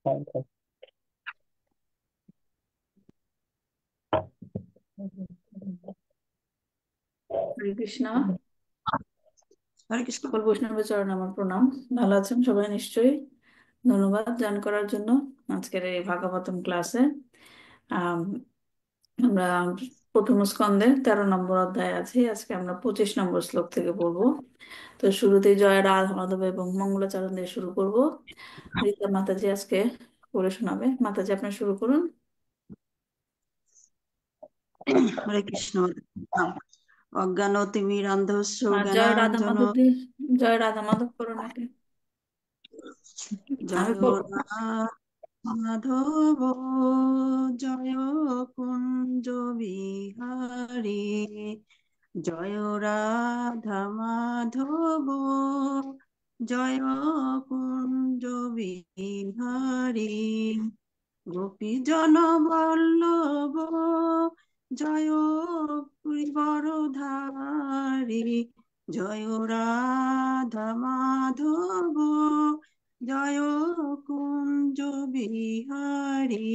হরে কৃষ্ণ। হরে কৃষ্ণ। সকল বৈষ্ণবের চরণে আমার প্রণাম। ভালো আছেন সবাই নিশ্চয়ই? ধন্যবাদ জয়েন করার জন্য আজকের এই ভাগবতম ক্লাসে। আম, আমরা প্রথম স্কন্ধে 13 নম্বর অধ্যায় আছি। আজকে আমরা 25 নম্বর শ্লোক থেকে পড়বো। তো শুরুতেই জয় রাধা মাধব এবং মঙ্গলাচরণ দিয়ে শুরু করব। রীতা মাতাজি আজকে পড়ে শোনাবে। মাতাজি, আপনি শুরু করুন। হরে কৃষ্ণ। অজ্ঞানতিমিরান্ধস্য জয় রাধা জ্ঞানাঞ্জন মাধব দিয়ে, জয় রাধা মাধব করো নাকি? আমি জয় মাধব, জয় কুঞ্জ বিহারী, জয় রাধা মাধব, জয় কুঞ্জ বিহারী, গোপীজন বল্লভ, জয় বরধারী, জয় রাধা মাধব, জয় কুঞ্জ বিহারী,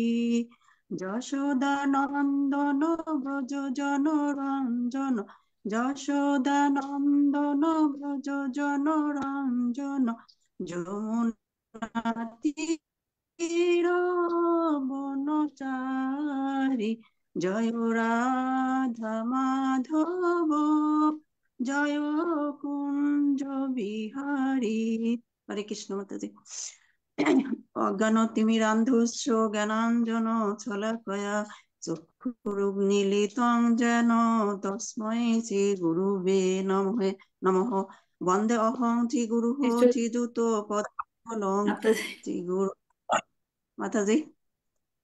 যশোদানন্দন ব্রজ জনরঞ্জন, যশোদানন্দন ব্রজ জনরঞ্জন, যমুনা বনচারী, জয় রাধা মাধব, জয় কুঞ্জ বিহারী। হরে কৃষ্ণ মাতাজি। অজ্ঞানতিমিরান্ধস্য জ্ঞানাঞ্জন শলাকয়া চক্ষুরুন্মীলিতং যেন তস্मै শ্রী গুরুবে নমঃ। নমঃ। বন্দে অহং শ্রী গুরু নিশ্চয়ই। শ্রীযুত পদকমলং। মাতাজি, শ্রী গুরু মাতাজি।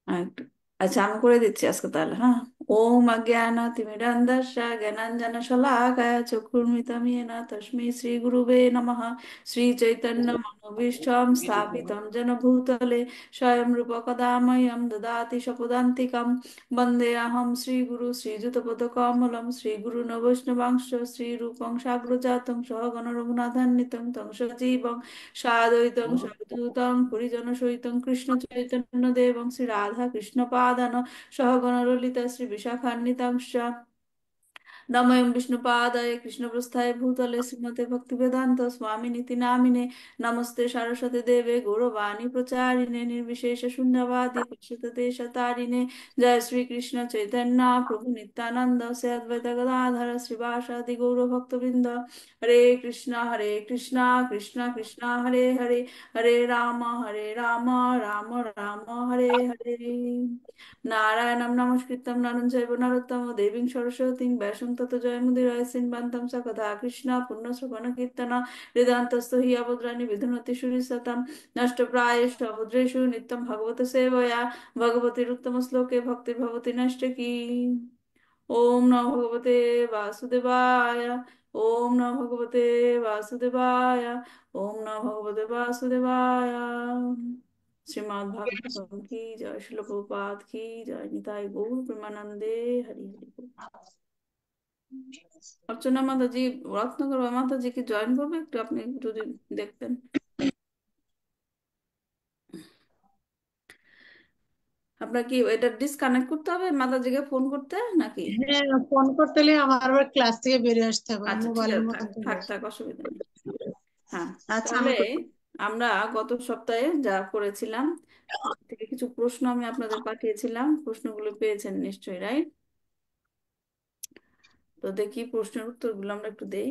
একটু আচ্ছা, আমি করে দিচ্ছি আজকে তাহলে। হ্যাঁ। ওম অজ্ঞান তিমিরান্ধস্য জ্ঞানাঞ্জন শলাকায় চক্ষুর্মিলিতং येन তস্मै শ্রী গুরুবে নমঃ। শ্রী চৈতন্য মনোভীষ্টং স্থাপিতং যেন ভূতলে স্বয়ং রূপ কদা মह्यं দদাতি স্বপদান্তিকং। বন্দে অহং শ্রী গুরু শ্রীযুতপদকমলং। শ্রী গুরু বৈষ্ণবাংশ শ্রী রূপং সাগ্রজাতং সহগণ রঘুনাথান্বিতং তং সজীবং সাদ্বৈতং সাবধূতং পরিজন সহিতং কৃষ্ণ চৈতন্য দেবং শ্রী রাধা কৃষ্ণ পাদান সহগণ ললিতা শ্রী বিশাখান্বিতাংশ নময়ং বিষ্ণুপাদায় কৃষ্ণপ্রস্থায় ভূতলে শ্রীমতে ভক্তিবেদান্ত স্বামিনীতি নামিনে নমস্তে সরস্বতী দেবে গৌরবাণী প্রচারিণে নির্বিশেষ শূন্যবাদী পশ্যতে শতারিণে। জয় শ্রী কৃষ্ণ চৈতন্য প্রভু নিত্যানন্দ শ্রী অদ্বৈত গদাধর শ্রীবাসাদি গৌর ভক্তবৃন্দ। হরে কৃষ্ণ কৃষ্ণ কৃষ্ণ হরে হরে, হরে রাম রাম রাম হরে হরে। নারায়ণং নমস্কৃত্যং নরং চৈব নরোত্তমং দেবীং সরস্বতীং ব্যাসং ততো জয়মুদীরয়ে শ্রীমন্तं সকথা কৃষ্ণ পুণ্যশ্রবণ কীর্তন হৃদয়ন্তস্থ হি অভদ্রাণি বিধুনতি সুরিসতাম নষ্টপ্রায়েষু অভদ্রেষু নিত্যং ভগবত সেবয়া ভগবতীর উত্তম শ্লোকে ভক্তির্ভবতি নৈষ্ঠিকী। ওম নমো ভগবতে বাসুদেবায়। ওম নমো ভগবতে বাসুদেবায়। ওম নমো ভগবতে বাসুদেবায়। শ্রীমদ্ ভাগবতম কি জয়, শিল প্রভুপাদ কি জয়, নিতাই গৌর প্রেমানন্দে হরি হরি বল। অর্চনা মাতাজি, রত্নগর মাতাজি কি জয়েন করবে? একটু আপনি যদি দেখতেন। আপনার কি এটা ডিসকানেক্ট করতে হবে, মাতাজিকে ফোন করতে নাকি? হ্যাঁ, ফোন করতে হলে আমার আবার ক্লাস থেকে বেরিয়ে আসতে হবে, আচ্ছা ঠিক মোবাইলের আছে, থাক মধ্যে থাক থাক, অসুবিধা নেই। হ্যাঁ। আচ্ছা, তাহলে আমি আমরা গত সপ্তাহে যা করেছিলাম তার থেকে কিছু প্রশ্ন আমি আপনাদের পাঠিয়েছিলাম, প্রশ্নগুলো পেয়েছেন নিশ্চয়ই, রাইট? তো দেখি প্রশ্নের উত্তরগুলো আমরা একটু দেই।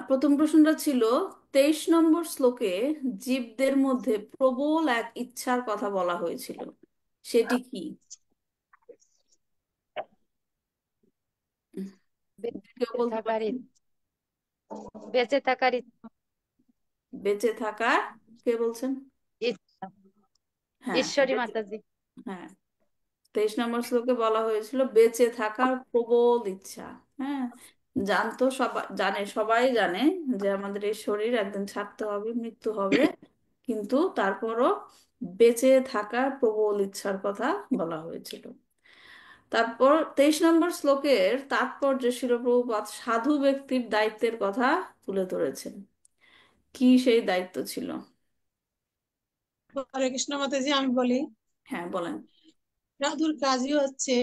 প্রথম প্রশ্নটা ছিল, 23 নম্বর শ্লোকে জীবদের মধ্যে প্রবল এক ইচ্ছার কথা বলা হয়েছিল, সেটি কি? কেউ বেঁচে বলতে থাকার পারছেন? বেঁচে থাকার বেঁচে থাকার, কে বলছেন? ইচ্ছা। হ্যাঁ, ঈশ্বরী বেঁচে, মাতাজি। হ্যাঁ, 23 নম্বর শ্লোকে বলা হয়েছিল বেঁচে থাকার প্রবল ইচ্ছা। হ্যাঁ, জানতো সবাই, জানে, সবাই জানে যে আমাদের এই শরীর একদিন ছাড়তে হবে, মৃত্যু হবে, কিন্তু তারপরও বেঁচে থাকার প্রবল ইচ্ছার কথা বলা হয়েছিল। তারপর 23 নম্বর শ্লোকের তাৎপর্য শিল প্রভুপাদ সাধু ব্যক্তির দায়িত্বের কথা তুলে ধরেছেন। কি সেই দায়িত্ব ছিল? হরে কৃষ্ণ মাতাজি, আমি বলি। হ্যাঁ বলেন। সাধুর কাজই হচ্ছে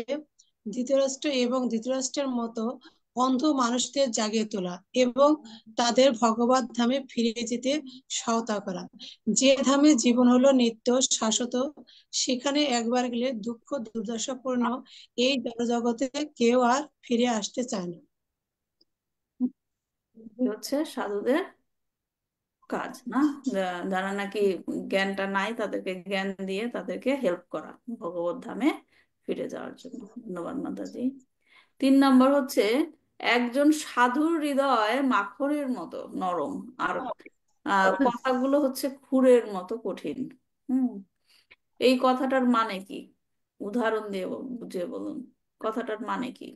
ধৃতরাষ্ট্র এবং ধৃতরাষ্ট্রের মতো অন্ধ মানুষদের জাগিয়ে তোলা এবং তাদের ভগবত ধামে ফিরে যেতে সহায়তা করা। যে ধামে জীবন হলো নিত্য শাশ্বত, সেখানে একবার গেলে দুঃখ দুর্দশাপূর্ণ এই জড়জগতে কেউ আর ফিরে আসতে চায় না। এই হচ্ছে সাধুদের কাজ, না? যারা নাকি জ্ঞানটা নাই তাদেরকে জ্ঞান দিয়ে তাদেরকে হেল্প করা ভগবত ধামে ফিরে যাওয়ার জন্য। ধন্যবাদ মাতাজি। 3 নম্বর হচ্ছে, একজন সাধুর হৃদয় মাখনের মতো নরম, আর কথাগুলো হচ্ছে ক্ষুরের মতো কঠিন। হুম, এই কথাটার মানে কি? উদাহরণ দিয়ে বুঝিয়ে বলুন, কথাটার মানে কি?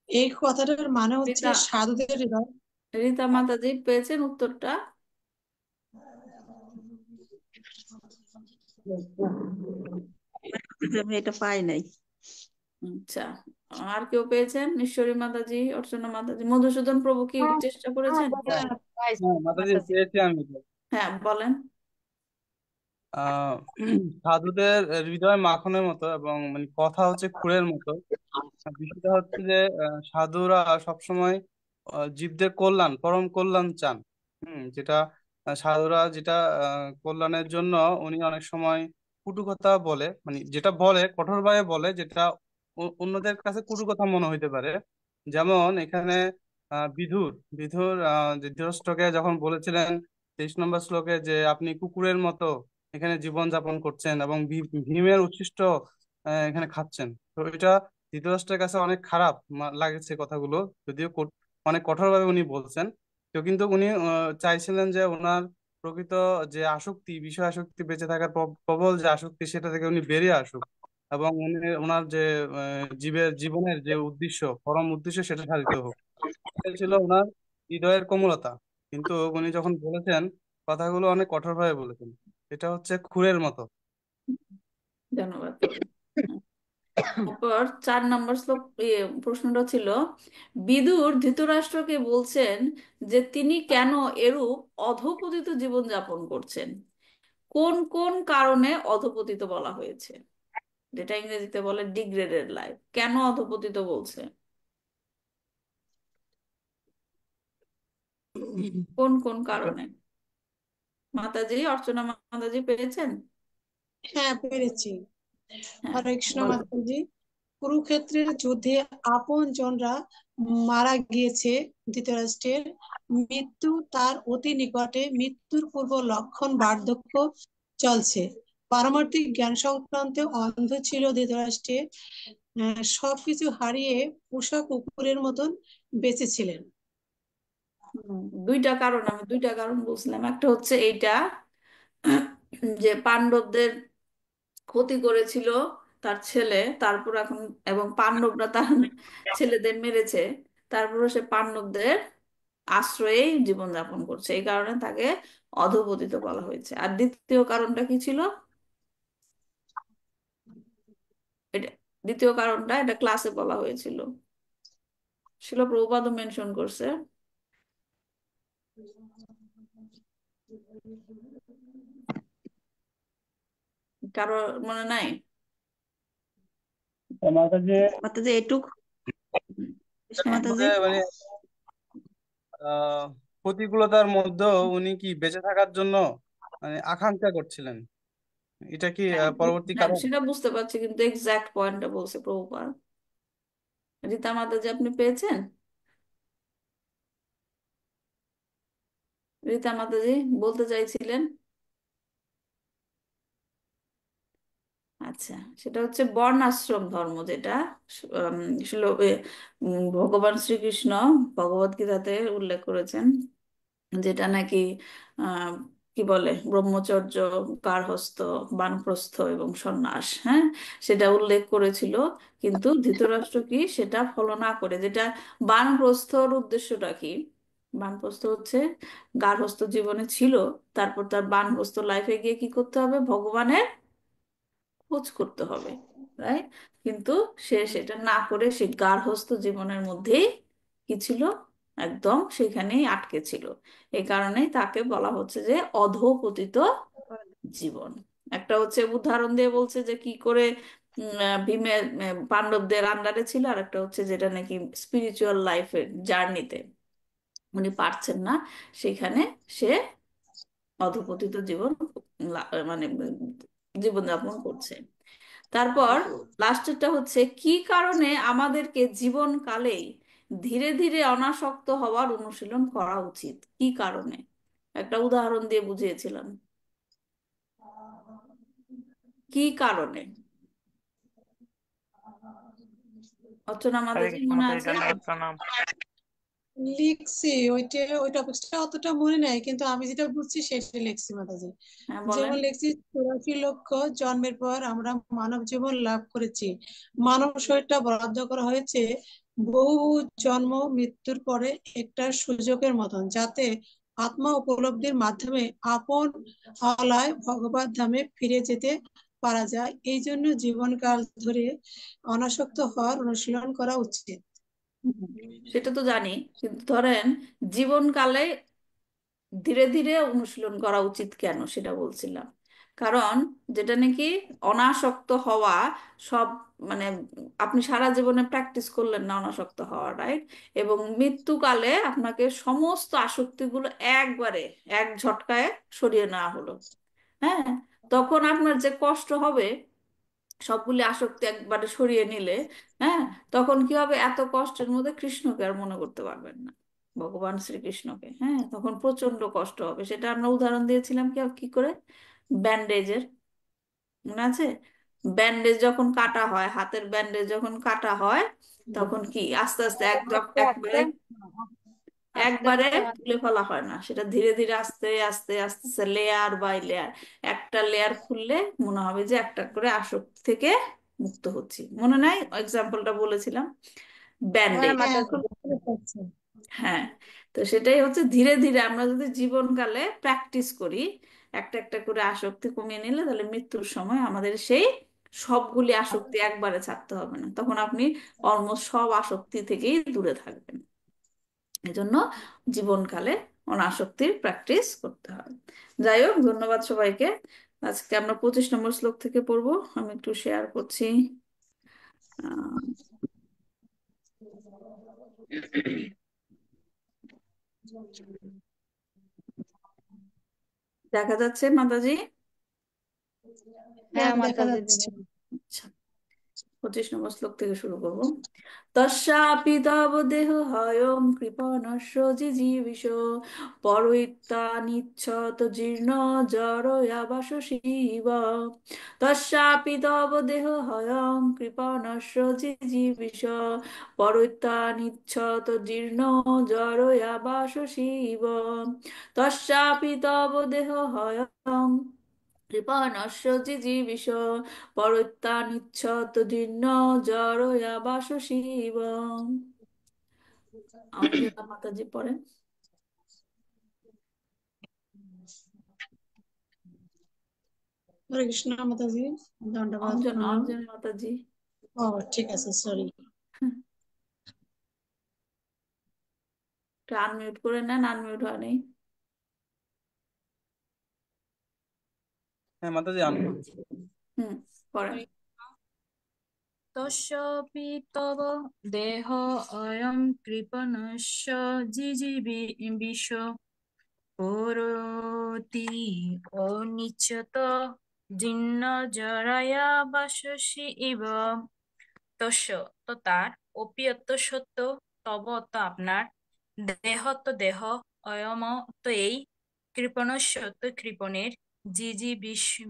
এই কথাটার মানে হচ্ছে রীতা, সাধুদের হৃদয়। রীতা মাতাজি পেয়েছেন উত্তরটা? আমি এটা পাই নাই। আচ্ছা, আর কেউ পেয়েছেন? ঈশ্বরী মাতাজি, অর্চনা মাতাজি, মধুসূদন প্রভু কি হ্যাঁ, চেষ্টা হ্যাঁ, করেছেন? হ্যাঁ, পাইছি, হ্যাঁ মাতাজি মাতাজি। পেয়েছি আমি তো। হ্যাঁ বলেন। আহ সাধুদের হৃদয় মাখনের মতো এবং মানে কথা হচ্ছে ক্ষুরের মতো। আর বিষয়টা হচ্ছে যে সাধুরা সবসময় জীবদের কল্যাণ, পরম কল্যাণ চান। যেটা সাধুরা যেটা কল্যাণের জন্য উনি অনেক সময় কটু কথা বলে, মানে যেটা বলে কঠোরভাবে বলে, যেটা অন্যদের কাছে কটু কথা মনে হইতে পারে। যেমন এখানে বিধুর বিধুর যে ধৃতরাষ্ট্রকে যখন বলেছিলেন 23 নম্বর শ্লোকে যে আপনি কুকুরের মতো এখানে জীবন যাপন করছেন এবং ভীমের উচ্ছিষ্ট এখানে খাচ্ছেন। তো এটা ধৃতরাষ্ট্রের কাছে অনেক খারাপ লাগছে কথাগুলো, যদিও অনেক কঠোরভাবে উনি বলছেন। তো কিন্তু উনি চাইছিলেন যে ওনার প্রকৃত যে আসক্তি, বিষয় আসক্তি, বেঁচে থাকার প্রবল যে আসক্তি, সেটা থেকে উনি বেরিয়ে আসুক এবং উনি ওনার যে জীবনের যে উদ্দেশ্য, পরম উদ্দেশ্য, সেটা সাধিত হোক। এটাই ছিল ওনার হৃদয়ের কোমলতা। কিন্তু উনি যখন বলেছেন, কথাগুলো অনেক কঠোরভাবে বলেছেন। এটা হচ্ছে খুরের মতো। ধন্যবাদ প্রভু। তারপর 4 নম্বর শ্লোক, প্রশ্নটা ছিল, বিদুর ধৃতরাষ্ট্রকে বলছেন যে তিনি কেন এরূপ অধপতিত জীবন যাপন করছেন। কোন কোন কারণে অধপতিত বলা হয়েছে, যেটা ইংরেজিতে বলে ডিগ্রেডেড লাইফ, কেন অধপতিত বলছে? কোন কোন কারণে? মাতাজি, অর্চনা মাতাজি পেয়েছেন? হ্যাঁ, পেরেছি। হ্যাঁ হরে কৃষ্ণ বলেন। মাতাজি, কুরুক্ষেত্রের যুদ্ধে আপন জনরা মারা গিয়েছে। ধৃতরাষ্ট্রের মৃত্যু তার অতি নিকটে, মৃত্যুর পূর্ব লক্ষণ বার্ধক্য চলছে। পারমার্থিক জ্ঞান সংক্রান্তে অন্ধ ছিল ধৃতরাষ্ট্রের। সবকিছু হারিয়ে পোষা কুকুরের মতন বেঁচে ছিলেন। দুইটা কারণ বলছিলাম। একটা হচ্ছে এইটা, যে পাণ্ডবদের ক্ষতি করেছিল তার ছেলে, তারপর এখন, এবং পাণ্ডবরা তার ছেলেদের মেরেছে, তারপরে সে পাণ্ডবদের আশ্রয়েই জীবনযাপন করছে, এই কারণে তাকে অধঃপতিত বলা হয়েছে। আর দ্বিতীয় কারণটা কি ছিল? এটা, দ্বিতীয় কারণটা এটা ক্লাসে বলা হয়েছিল, শিল প্রভুপাদও মেনশন করছে। কারো মনে নাই? মাতাজি মাতাজি এটুক, কৃষ্ণ হ্যাঁ মাতাজি। যে মানে আহ প্রতিকূলতার মধ্যেও উনি কি বেঁচে থাকার জন্য মানে আকাঙ্ক্ষা করছিলেন, এটা কি হ্যাঁ পরবর্তী হ্যাঁ, কারণ? সেটা বুঝতে পারছি, কিন্তু এক্সাক্ট পয়েন্টটা বলছে প্রভুপাদ। রীতা মাতাজি আপনি পেয়েছেন? রীতা মাতাজি বলতে চাইছিলেন। আচ্ছা, সেটা হচ্ছে বর্ণাশ্রম ধর্ম, যেটা উম, ভগবান শ্রীকৃষ্ণ ভগবদ গীতাতে উল্লেখ করেছেন, যেটা নাকি আহ কি বলে, ব্রহ্মচর্য, গার্হস্থ্য, বানপ্রস্থ এবং সন্ন্যাস, হ্যাঁ, সেটা উল্লেখ করেছিল। কিন্তু ধৃতরাষ্ট্র কি সেটা ফলো না করে, যেটা বানপ্রস্থর উদ্দেশ্যটা কি? বানপ্রস্থ হচ্ছে গার্হস্থ্য জীবনে ছিল, তারপর তার বানপ্রস্থ লাইফে গিয়ে কি করতে হবে? ভগবানের খোঁজ করতে হবে, রাইট? কিন্তু সে সেটা না করে সে গার্হস্থ্য জীবনের মধ্যেই কি ছিল? একদম সেখানেই আটকে ছিল। এই কারণেই তাকে বলা হচ্ছে যে অধঃপতিত জীবন। একটা হচ্ছে উদাহরণ দিয়ে বলছে যে কি করে ভীমের পাণ্ডবদের আন্ডারে ছিল, আর একটা হচ্ছে যেটা নাকি স্পিরিচুয়াল লাইফের জার্নিতে উনি পারছেন না, সেখানে সে অধঃপতিত জীবন মানে জীবনযাপন করছে। তারপর লাস্টেরটা হচ্ছে কি কারণে আমাদেরকে জীবনকালেই ধীরে ধীরে অনাসক্ত হওয়ার অনুশীলন করা উচিত, কি কারণে? একটা উদাহরণ দিয়ে বুঝিয়েছিলাম। কি কারণে? অর্চনা হরে মাতাজি কৃষ্ণ মনে মাতাজি, আছে? ধন্যবাদ, প্রণাম। লিখছি ওই টপিকসটা অতটা মনে নাই, কিন্তু আমি যেটা বুঝছি সেটা লিখছি মাতাজি। হ্যাঁ বলেন। যেমন লিখছি, 84 লক্ষ জন্মের পর আমরা মানব জীবন লাভ করেছি। মানব শরীরটা বরাদ্দ করা হয়েছে বহু জন্ম মৃত্যুর পরে একটা সুযোগের মতন, যাতে আত্মা উপলব্ধির মাধ্যমে আপন আলায় ভগবত ধামে ফিরে যেতে পারা যায়। এই জন্য জীবনকাল ধরে অনাসক্ত হওয়ার অনুশীলন করা উচিত। হুম, সেটা তো জানি, কিন্তু ধরেন জীবনকালে ধীরে ধীরে অনুশীলন করা উচিত কেন সেটা বলছিলাম। কারণ যেটা নাকি অনাসক্ত হওয়া, সব মানে আপনি সারা জীবনে প্র্যাকটিস করলেন না অনাসক্ত হওয়া, রাইট? এবং মৃত্যুকালে আপনাকে সমস্ত আসক্তিগুলো একবারে এক ঝটকায় সরিয়ে নেওয়া হলো। হ্যাঁ, তখন আপনার যে কষ্ট হবে সবগুলি আসক্তি একবারে সরিয়ে নিলে, হ্যাঁ, তখন কি হবে, এত কষ্টের মধ্যে কৃষ্ণকে আর মনে করতে পারবেন না, ভগবান শ্রীকৃষ্ণকে। হ্যাঁ, তখন প্রচন্ড কষ্ট হবে। সেটা আমরা উদাহরণ দিয়েছিলাম কি কি করে, ব্যান্ডেজের, মনে আছে? ব্যান্ডেজ যখন কাটা হয়, হাতের ব্যান্ডেজ যখন কাটা হয়, তখন কি আস্তে আস্তে আস্তে আস্তে একবারে আস্তে একবারে আস্তে তুলে ফেলা হয় না, সেটা ধীরে ধীরে আস্তে আস্তে আস্তে আস্তে লেয়ার বাই লেয়ার, একটা লেয়ার খুললে মনে হবে যে একটা করে আসক্তি থেকে মুক্ত হচ্ছি। মনে নাই এক্সাম্পলটা বলেছিলাম, হ্যাঁ ব্যান্ডেজ। হ্যাঁ, মাতাজি। বুঝতে পারছি। হ্যাঁ, তো সেটাই হচ্ছে ধীরে ধীরে আমরা যদি জীবনকালে প্র্যাকটিস করি, একটা একটা করে আসক্তি কমিয়ে নিলে, তাহলে মৃত্যুর সময় আমাদের সেই সবগুলি আসক্তি একবারে ছাড়তে হবে না, তখন আপনি অলমোস্ট সব আসক্তি থেকেই দূরে থাকবেন। এজন্য জীবনকালে অনাসক্তির প্র্যাকটিস করতে হয়। যাই হোক, ধন্যবাদ সবাইকে। আজকে আমরা 25 নম্বর শ্লোক থেকে পড়বো, আমি একটু শেয়ার করছি। আহ, দেখা যাচ্ছে মাতাজি? হ্যাঁ, হ্যাঁ দেখা মাতাজি, যাচ্ছে। ধন্যবাদ। আচ্ছা, 25 নম্বর শ্লোক থেকে শুরু করবো। তস্যাপি তব দেহ হয়ং কৃপণস্য জিজীবিষ পরৈতানিচ্ছত জীর্ণ জড়য়াবাশসীব। তস্যাপি তব দেহ হয়ং কৃপণস্য জিজীবিষ পরৈতানিচ্ছত জীর্ণ জড়য়াবাশসীব। তস্যাপি তব দেহ হয়ং কৃপণস্য জিজীবিষ পরত্যানিচ্ছত দীর্ণ জড়য়া বাসসীব। অঞ্জনা মাতাজি পড়েন। হরে কৃষ্ণ মাতাজি, দণ্ডবাদ অঞ্জনা, প্রণাম। অঞ্জনা মাতাজি। ও ঠিক আছে, সরি। একটু আনমিউট করে নেন, আনমিউট হয় নাই। হ্যাঁ মাতাজি, আমি হুম, পড়েন। তস্যাপি তব দেহ অয়ং কৃপণস্য জিজীবিষ পরোতি অনিচ্যত জীর্ণ জরায়া বাসসি ইব। তস্য তো তার, অপিয়ত সত্য, তব তো আপনার, দেহ তো দেহ, অয়ম তো এই, কৃপণস্য তো কৃপণের, জিজি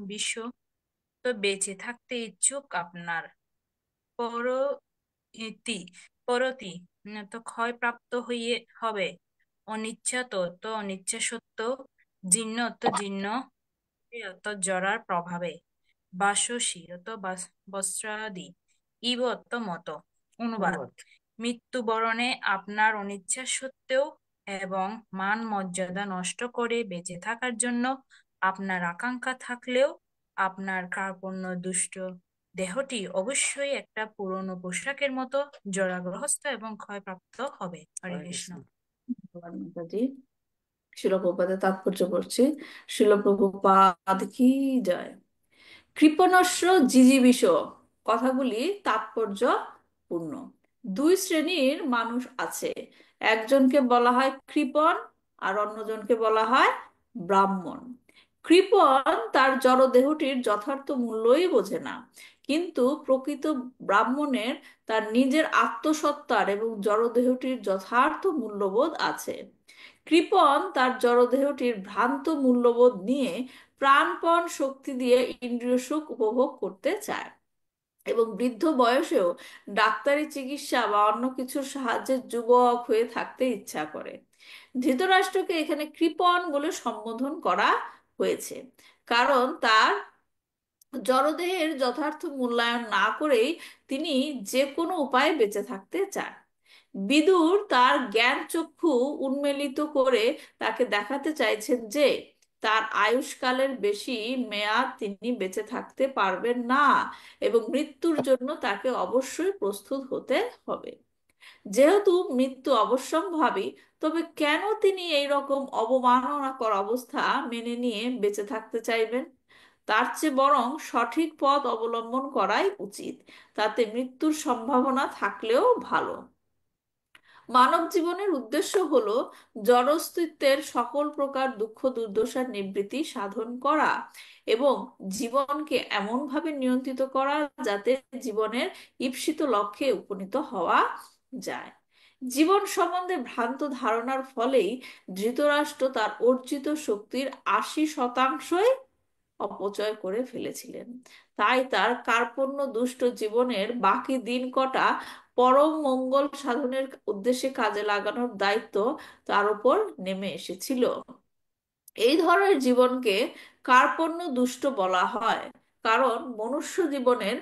বিশ্ব তো বেঁচে থাকতে ইচ্ছুক আপনার, পরতি পরতি তো ক্ষয়প্রাপ্ত হইয়ে হবে, অনিচ্ছা তো তো অনিচ্ছা সত্য, জীর্ণ তো জীর্ণ, তো জরার প্রভাবে, বাসসী তো বস্ত্রাদি, ইব তো মত। অনুবাদ: মৃত্যুবরণে আপনার অনিচ্ছা সত্ত্বেও এবং মান মর্যাদা নষ্ট করে বেঁচে থাকার জন্য আপনার আকাঙ্ক্ষা থাকলেও আপনার কার্পণ্য দুষ্ট দেহটি অবশ্যই একটা পুরনো পোশাকের মতো জরাগ্রস্ত এবং ক্ষয়প্রাপ্ত হবে। হরে কৃষ্ণ। ধন্যবাদ মাতাজি। শিল প্রভুপাদের তাৎপর্য পড়ছি। শিল প্রভুপাদ কি জয়। কৃপণস্য জিজিবিষ, কথাগুলি তাৎপর্যপূর্ণ। দুই শ্রেণীর মানুষ আছে, একজনকে বলা হয় কৃপণ আর অন্যজনকে বলা হয় ব্রাহ্মণ। কৃপণ তার জড়দেহটির যথার্থ মূল্যই বোঝে না, কিন্তু প্রকৃত ব্রাহ্মণের তার নিজের আত্মসত্তার এবং জড়দেহটির যথার্থ মূল্যবোধ আছে। কৃপণ তার জড়দেহটির ভ্রান্ত মূল্যবোধ নিয়ে প্রাণপণ শক্তি দিয়ে ইন্দ্রিয় সুখ উপভোগ করতে চায় এবং বৃদ্ধ বয়সেও ডাক্তারি চিকিৎসা বা অন্য কিছুর সাহায্যে যুবক হয়ে থাকতে ইচ্ছা করে। ধৃতরাষ্ট্রকে এখানে কৃপণ বলে সম্বোধন করা হয়েছে, কারণ তার জড়দেহের যথার্থ মূল্যায়ন না করেই তিনি যে কোনো উপায়ে বেঁচে থাকতে চান। বিদুর তার জ্ঞান চক্ষু উন্মেলিত করে তাকে দেখাতে চাইছেন যে তার আয়ুষ্কালের বেশি মেয়াদ তিনি বেঁচে থাকতে পারবেন না এবং মৃত্যুর জন্য তাকে অবশ্যই প্রস্তুত হতে হবে। যেহেতু মৃত্যু অবশ্যম্ভাবী, তবে কেন তিনি এই রকম অবমাননাকর অবস্থা মেনে নিয়ে বেঁচে থাকতে চাইবেন? তার চেয়ে বরং সঠিক পথ অবলম্বন করাই উচিত, তাতে মৃত্যুর সম্ভাবনা থাকলেও ভালো। মানব জীবনের উদ্দেশ্য হলো জড় অস্তিত্বের সকল প্রকার দুঃখ দুর্দশার নিবৃত্তি সাধন করা এবং জীবনকে এমনভাবে নিয়ন্ত্রিত করা যাতে জীবনের ঈপ্সিত লক্ষ্যে উপনীত হওয়া যায়। জীবন সম্বন্ধে ভ্রান্ত ধারণার ফলেই ধৃতরাষ্ট্র তার অর্জিত শক্তির 80% অপচয় করে ফেলেছিলেন। তাই তার কার্পণ্য দুষ্ট জীবনের বাকি দিন কটা পরম মঙ্গল সাধনের উদ্দেশ্যে কাজে লাগানোর দায়িত্ব তার উপর নেমে এসেছিল। এই ধরনের জীবনকে কার্পণ্য দুষ্ট বলা হয়, কারণ মনুষ্য জীবনের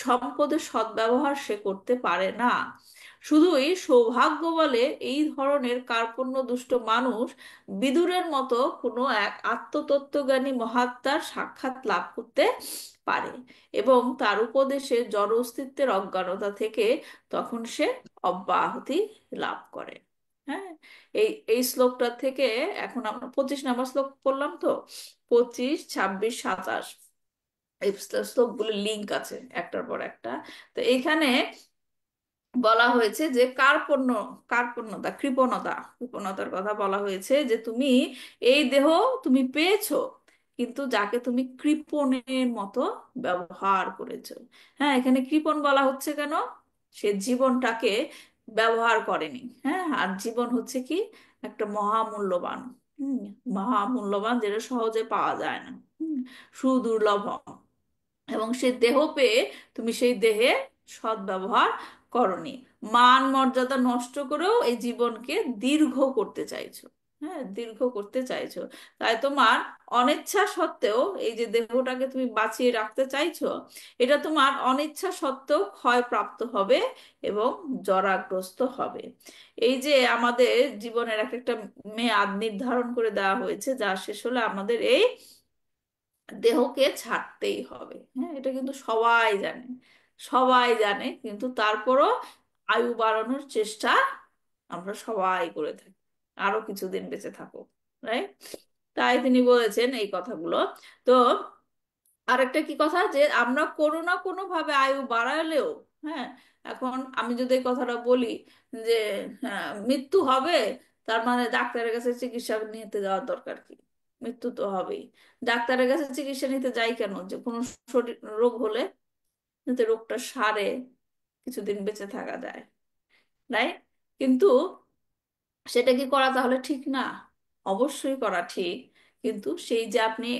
সম্পদের সদ্ব্যবহার সে করতে পারে না। শুধুই সৌভাগ্য বলে এই ধরনের কার্পণ্য দুষ্ট মানুষ বিদুরের মতো কোনো এক আত্মতত্ত্বজ্ঞানী মহাত্মার সাক্ষাৎ লাভ করতে পারে এবং তার উপদেশে জড় অস্তিত্বের অজ্ঞানতা থেকে তখন সে অব্যাহতি লাভ করে। হ্যাঁ, এই এই শ্লোকটা থেকে এখন আমরা 25 নম্বর শ্লোক পড়লাম তো, 25, 26, 27 এই শ্লোকগুলো লিঙ্ক আছে একটার পর একটা। তো এইখানে বলা হয়েছে যে কার্পণ্যতা, কৃপণতার কথা বলা হয়েছে, যে তুমি এই দেহ তুমি পেয়েছো, কিন্তু যাকে তুমি কৃপণের মতো ব্যবহার করেছো। হ্যাঁ, এখানে কৃপণ বলা হচ্ছে কেন? সে জীবনটাকে ব্যবহার করেনি। হ্যাঁ, আর জীবন হচ্ছে কি একটা মহামূল্যবান, হম মহামূল্যবান, যেটা সহজে পাওয়া যায় না, সুদুর্লভ। এবং সে দেহ পেয়ে তুমি সেই দেহে সদ্ব্যবহার করনি, মান মর্যাদা নষ্ট করেও এই জীবনকে দীর্ঘ করতে চাইছো। হ্যাঁ, দীর্ঘ করতে চাইছো। তাই তোমার অনিচ্ছা সত্ত্বেও এই যে দেহটাকে তুমি বাঁচিয়ে রাখতে চাইছো, এটা তোমার অনিচ্ছা সত্ত্বেও ক্ষয়প্রাপ্ত হবে এবং জরাগ্রস্ত হবে। এই যে আমাদের জীবনের এক একটা মেয়াদ নির্ধারণ করে দেওয়া হয়েছে, যা শেষ হলে আমাদের এই দেহকে ছাড়তেই হবে। হ্যাঁ, এটা কিন্তু সবাই জানে, সবাই জানে, কিন্তু তারপরও আয়ু বাড়ানোর চেষ্টা আমরা সবাই করে থাকি, আরো কিছুদিন বেঁচে থাকো, রাইট? তাই তিনি বলেছেন এই কথাগুলো। তো আরেকটা কি কথা, যে আমরা কোনো না কোনো ভাবে আয়ু বাড়ালেও, হ্যাঁ, এখন আমি যদি এই কথাটা বলি যে হ্যাঁ মৃত্যু হবে, তার মানে ডাক্তারের কাছে চিকিৎসা নিতে যাওয়ার দরকার কি? মৃত্যু তো হবেই। ডাক্তারের কাছে চিকিৎসা নিতে যাই কেন? যে কোনো শরীর রোগ হলে যাতে রোগটা সারে কিছুদিন বেঁচে থাকা যায়, রাইট? কিন্তু সেটা কি করা তাহলে ঠিক না? অবশ্যই করা ঠিক, কিন্তু সেই যে আপনি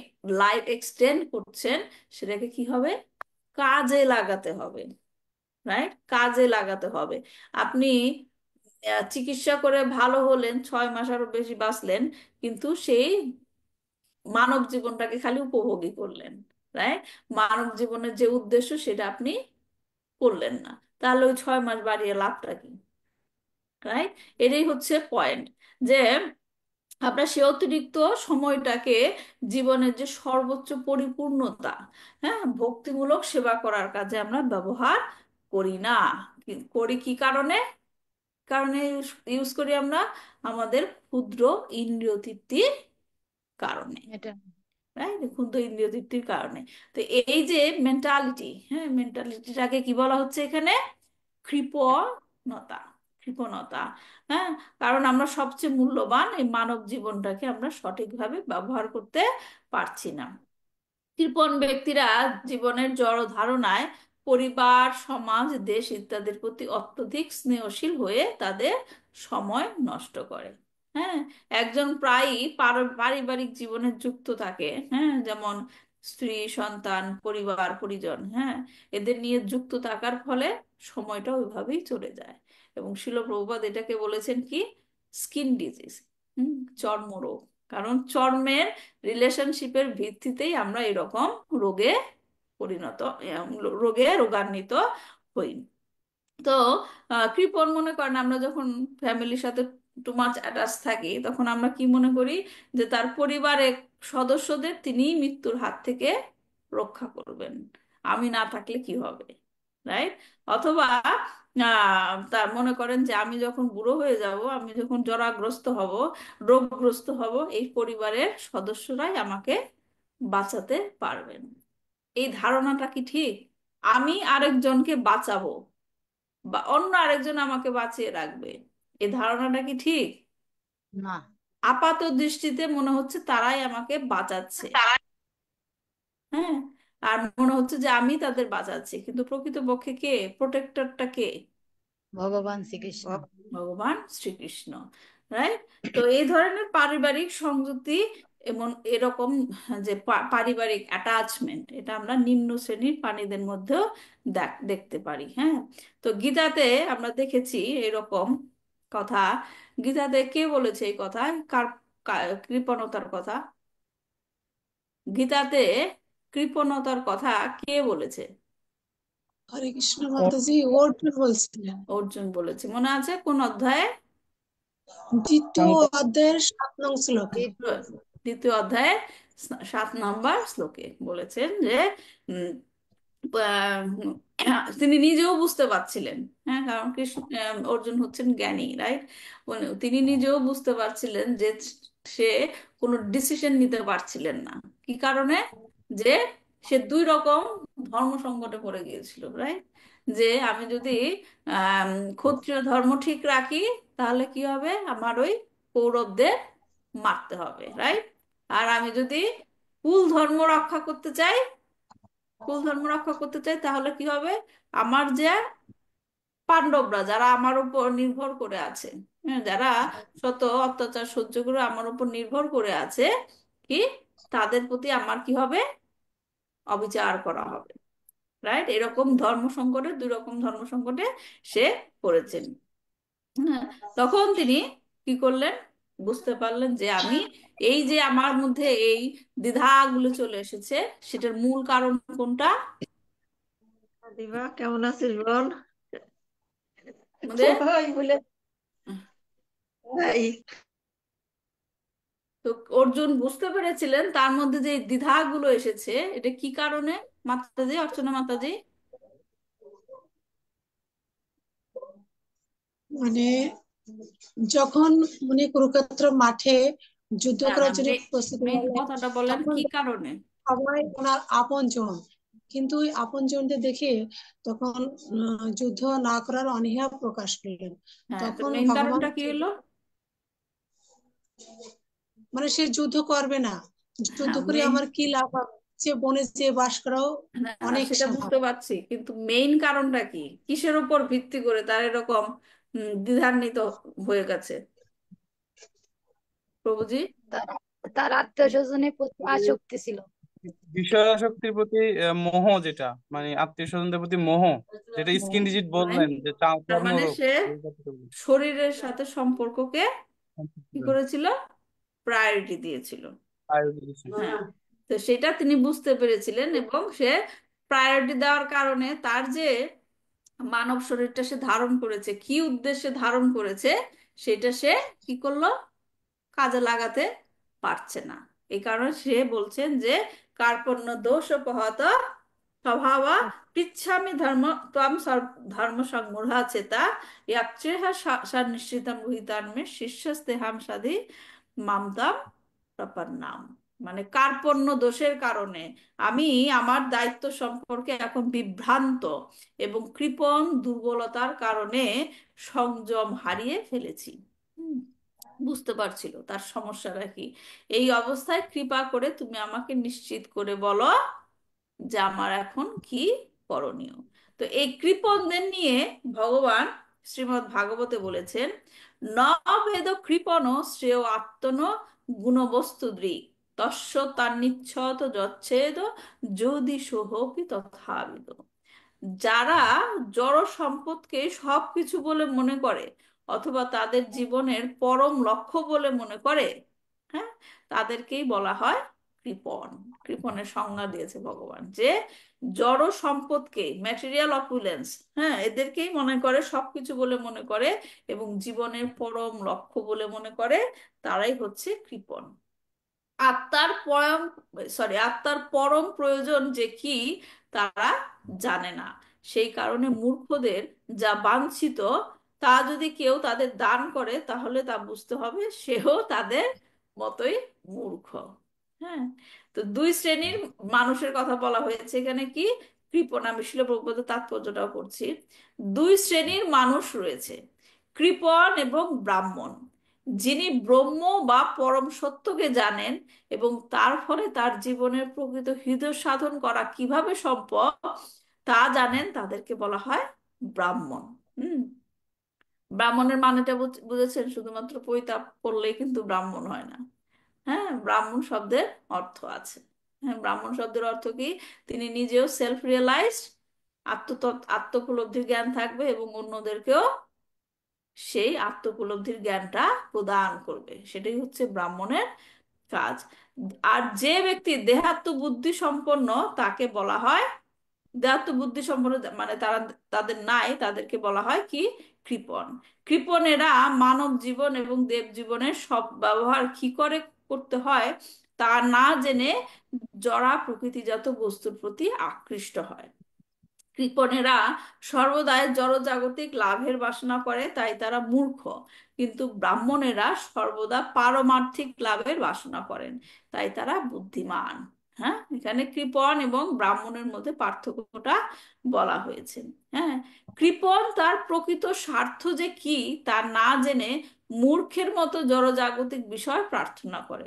লাইফ এক্সটেন্ড করছেন, সেটাকে কি হবে? কাজে লাগাতে হবে, রাইট? কাজে লাগাতে হবে। আপনি চিকিৎসা করে ভালো হলেন, 6 মাস আরো বেশি বাঁচলেন, কিন্তু সেই মানব জীবনটাকে খালি উপভোগই করলেন, রাইট? মানব জীবনের যে উদ্দেশ্য সেটা আপনি করলেন না, তাহলে ওই 6 মাস বাড়িয়ে লাভটা কি? রাইট? এটাই হচ্ছে পয়েন্ট, যে আমরা সে অতিরিক্ত সময়টাকে জীবনের যে সর্বোচ্চ পরিপূর্ণতা, হ্যাঁ, ভক্তিমূলক সেবা করার কাজে আমরা ব্যবহার করি না। করি কি কারণে? কারণে ইউজ করি আমরা? আমাদের ক্ষুদ্র ইন্দ্রিয় তৃপ্তির কারণে, এটা রাইট? ক্ষুদ্র ইন্দ্রিয় তৃপ্তির কারণে। তো এই যে মেন্টালিটি, হ্যাঁ, মেন্টালিটিটাকে কি বলা হচ্ছে এখানে? কৃপণতা। কৃপণতা। হ্যাঁ, কারণ আমরা সবচেয়ে মূল্যবান এই মানব জীবনটাকে আমরা সঠিকভাবে ব্যবহার করতে পারছি না। কৃপণ ব্যক্তিরা জীবনের জড় ধারণায় পরিবার, সমাজ, দেশ ইত্যাদির প্রতি অত্যধিক স্নেহশীল হয়ে তাদের সময় নষ্ট করে। হ্যাঁ, একজন প্রায়ই পারিবারিক জীবনে যুক্ত থাকে, হ্যাঁ, যেমন স্ত্রী, সন্তান, পরিবার পরিজন, হ্যাঁ, এদের নিয়ে যুক্ত থাকার ফলে সময়টা ওইভাবেই চলে যায়। এবং শিল প্রভুপাদ এটাকে বলেছেন কি? স্কিন ডিজিজ, চর্মরোগ। কারণ চর্মের রিলেশনশিপের ভিত্তিতেই আমরা এরকম রোগে পরিণত, রোগান্বিত হই। তো কৃপণ মনে করেন আমরা যখন ফ্যামিলির সাথে টু মাচ অ্যাটাচ থাকি, তখন আমরা কি মনে করি? যে তার পরিবারের সদস্যদের তিনি মৃত্যুর হাত থেকে রক্ষা করবেন, আমি না থাকলে কি হবে, রাইট? অথবা তার মনে করেন যে আমি যখন বুড়ো হয়ে যাব, আমি যখন জরাগ্রস্ত হব, রোগগ্রস্ত হব, এই পরিবারের সদস্যরাই আমাকে বাঁচাতে পারবেন। এই ধারণাটা কি ঠিক? আমি আরেকজনকে বাঁচাবো বা অন্য আরেকজন আমাকে বাঁচিয়ে রাখবে, এই ধারণাটা কি ঠিক? না। আপাত দৃষ্টিতে মনে হচ্ছে তারাই আমাকে বাঁচাচ্ছে, হ্যাঁ, আর মনে হচ্ছে যে আমি তাদের বাঁচাচ্ছি, কিন্তু প্রকৃতপক্ষে কে প্রোটেক্টরটা? কে? ভগবান শ্রীকৃষ্ণ। ভগবান শ্রীকৃষ্ণ, রাইট? তো এই ধরনের পারিবারিক সংযুক্তি এবং এরকম যে পারিবারিক অ্যাটাচমেন্ট, এটা আমরা নিম্ন শ্রেণীর প্রাণীদের মধ্যেও দেখতে পারি। হ্যাঁ, তো গীতাতে আমরা দেখেছি এরকম কথা। গীতাতে কে বলেছে এই কথা? কৃপণতার কথা? গীতাতে কৃপণতার কথা কে বলেছে? হরে কৃষ্ণ মাতাজি, অর্জুন বলছিলেন। অর্জুন বলেছে। মনে আছে কোন অধ্যায়ে? দ্বিতীয় অধ্যায়ের 7 নং শ্লোকে। দ্বিতীয়। দ্বিতীয় অধ্যায়ে 7 নম্বর শ্লোকে বলেছেন যে উম, তিনি নিজেও বুঝতে পারছিলেন, হ্যাঁ, কারণ কৃষ্ণ অর্জুন হচ্ছেন জ্ঞানী, রাইট? তিনি নিজেও বুঝতে পারছিলেন যে সে কোনো ডিসিশন নিতে পারছিলেন না। কি কারণে? যে সে দুই রকম ধর্ম সংকটে পড়ে গিয়েছিল, রাইট? যে আমি যদি আহ ক্ষত্রিয় ধর্ম ঠিক রাখি, তাহলে কি হবে? আমার ওই কৌরবদের মারতে হবে, রাইট? আর আমি যদি কুল ধর্ম রক্ষা করতে চাই, কুল ধর্ম রক্ষা করতে চাই, তাহলে কি হবে? আমার যে পাণ্ডবরা যারা আমার উপর নির্ভর করে আছে, হ্যাঁ, যারা শত অত্যাচার সহ্য করে আমার উপর নির্ভর করে আছে, কি তাদের প্রতি আমার কি হবে? অবিচার করা হবে, রাইট? এরকম ধর্ম সংকটে, দুই রকম ধর্ম সংকটে সে পড়েছেন। হ্যাঁ, তখন তিনি কি করলেন? বুঝতে পারলেন যে আমি এই যে আমার মধ্যে এই দ্বিধাগুলো চলে এসেছে, সেটার মূল কারণ কোনটা? দিবা কেমন আছিস বোন? আমাদের ওই বলে এই তো অর্জুন বুঝতে পেরেছিলেন তার মধ্যে যে দ্বিধাগুলো এসেছে, এটা কি কারণে? মাতাজি, অর্চনা মাতাজি। মানে যখন উনি কুরুক্ষেত্র মাঠে যুদ্ধ না না, করার জন্য প্রস্তুতি মেইন নিলেন, কথাটা বলেন তখন কি কারণে? সবাই ওনার আপনজন, কিন্তু ওই আপনজনদের দেখে তখন যুদ্ধ না করার অনীহা প্রকাশ করলেন। হ্যাঁ, তো তখন মেইন ভগবান কারণটা কি হলো? মানে সে যুদ্ধ করবে না, যুদ্ধ হ্যাঁ, করে মেইন, আমার কি লাভ হবে, সে বনে যে বাস করাও না না, অনেক সেটা স্বভাব। বুঝতে পারছি, কিন্তু মেইন কারণটা কি? কিসের উপর ভিত্তি করে তার এরকম দ্বিধান্বিত হয়ে গেছে প্রভুজি? তার তার আত্মীয় স্বজনের প্রতি আসক্তি ছিল। বিষয়াসক্তির প্রতি মোহ, যেটা মানে আত্মীয় স্বজনদের প্রতি মোহ, যেটা স্কিন ডিজিট মানে বললেন যে তার মানে চর্মরোগ। সে এই কথাটা বললেন। শরীরের সাথে সম্পর্ককে কি করেছিল? প্রায়োরিটি দিয়েছিল। আয়ুর্বেদিক। হ্যাঁ, তো সেটা তিনি বুঝতে পেরেছিলেন, এবং সে প্রায়োরিটি দেওয়ার কারণে তার যে মানব শরীরটা সে ধারণ করেছে, কি উদ্দেশ্যে ধারণ করেছে, সেটা সে কি করলো? কাজে লাগাতে পারছে না। এই কারণে সে বলছেন যে কার্পণ্য দোষ পহত স্বভাব পৃচ্ছামি ধর্ম ত্বম ধর্ম সংমূঢ়া চেতা ইয়াচ্ছেহ নিশ্চিতম গৃহীতান্মে শিষ্যস্তেহাম সাধি মামতাম প্রপন্নাম। মানে কার্পণ্য দোষের কারণে আমি আমার দায়িত্ব সম্পর্কে এখন বিভ্রান্ত এবং কৃপণ দুর্বলতার কারণে সংযম হারিয়ে ফেলেছি। হুম, বুঝতে পারছিল তার সমস্যাটা কি। এই অবস্থায় কৃপা করে তুমি আমাকে নিশ্চিত করে বলো যে আমার এখন কি করণীয়। তো এই কৃপণদের নিয়ে ভগবান শ্রীমদ্ ভাগবতে বলেছেন, ন ভেদ কৃপণ শ্রেয় আত্মন গুণবস্তু দৃক তস্য তান্নিচ্ছত যচ্ছেদ যদি সোহপি তথাবিদ। যারা জড় সম্পদকে সবকিছু বলে মনে করে অথবা তাদের জীবনের পরম লক্ষ্য বলে মনে করে, হ্যাঁ, তাদেরকেই বলা হয় কৃপণ। কৃপণের সংজ্ঞা দিয়েছে ভগবান যে জড় সম্পদকে, ম্যাটেরিয়াল অপুলেন্স, হ্যাঁ, এদেরকেই মনে করে সবকিছু বলে মনে করে এবং জীবনের পরম লক্ষ্য বলে মনে করে, তারাই হচ্ছে কৃপণ। আত্মার পরম আত্মার পরম প্রয়োজন যে কি তারা জানে না। সেই কারণে মূর্খদের যা বাঞ্ছিত তা যদি কেউ তাদের দান করে তাহলে তা বুঝতে হবে সেও তাদের মতোই মূর্খ। হ্যাঁ, তো দুই শ্রেণীর মানুষের কথা বলা হয়েছে এখানে, কি কৃপণ, আমি শিল প্রভুপাদের তাৎপর্যটাও করছি। দুই শ্রেণীর মানুষ রয়েছে, কৃপণ এবং ব্রাহ্মণ। যিনি ব্রহ্ম বা পরম সত্যকে জানেন এবং তার ফলে তার জীবনের প্রকৃত হৃদয় সাধন করা কিভাবে সম্ভব তা জানেন, তাদেরকে বলা হয় ব্রাহ্মণ। হুম, ব্রাহ্মণের মানেটা বুঝেছেন? শুধুমাত্র পৈতা পড়লেই কিন্তু ব্রাহ্মণ হয় না। হ্যাঁ, ব্রাহ্মণ শব্দের অর্থ আছে। হ্যাঁ, ব্রাহ্মণ শব্দের অর্থ কি? তিনি নিজেও সেলফ রিয়েলাইজড, আত্মোপলব্ধির জ্ঞান থাকবে এবং অন্যদেরকেও সেই আত্মোপলব্ধির জ্ঞানটা প্রদান করবে, সেটাই হচ্ছে ব্রাহ্মণের কাজ। আর যে ব্যক্তি দেহাত্ম বুদ্ধি সম্পন্ন তাকে বলা হয়, দেহাত্ম বুদ্ধি সম্পন্ন মানে তারা, তাদের নাই, তাদেরকে বলা হয় কি কৃপণ। কৃপণেরা মানব জীবন এবং দেব জীবনের সব ব্যবহার কি করে করতে হয় তা না জেনে জড়া প্রকৃতিজাত বস্তুর প্রতি আকৃষ্ট হয়। কৃপণেরা সর্বদাই জড়জাগতিক লাভের বাসনা করে, তাই তারা মূর্খ। কিন্তু ব্রাহ্মণেরা সর্বদা পারমার্থিক লাভের বাসনা করেন, তাই তারা বুদ্ধিমান। হ্যাঁ, এখানে কৃপণ এবং ব্রাহ্মণের মধ্যে পার্থক্যটা বলা হয়েছে। হ্যাঁ, কৃপণ তার প্রকৃত স্বার্থ যে কি তা না জেনে মূর্খের মতো জড়জাগতিক বিষয় প্রার্থনা করে,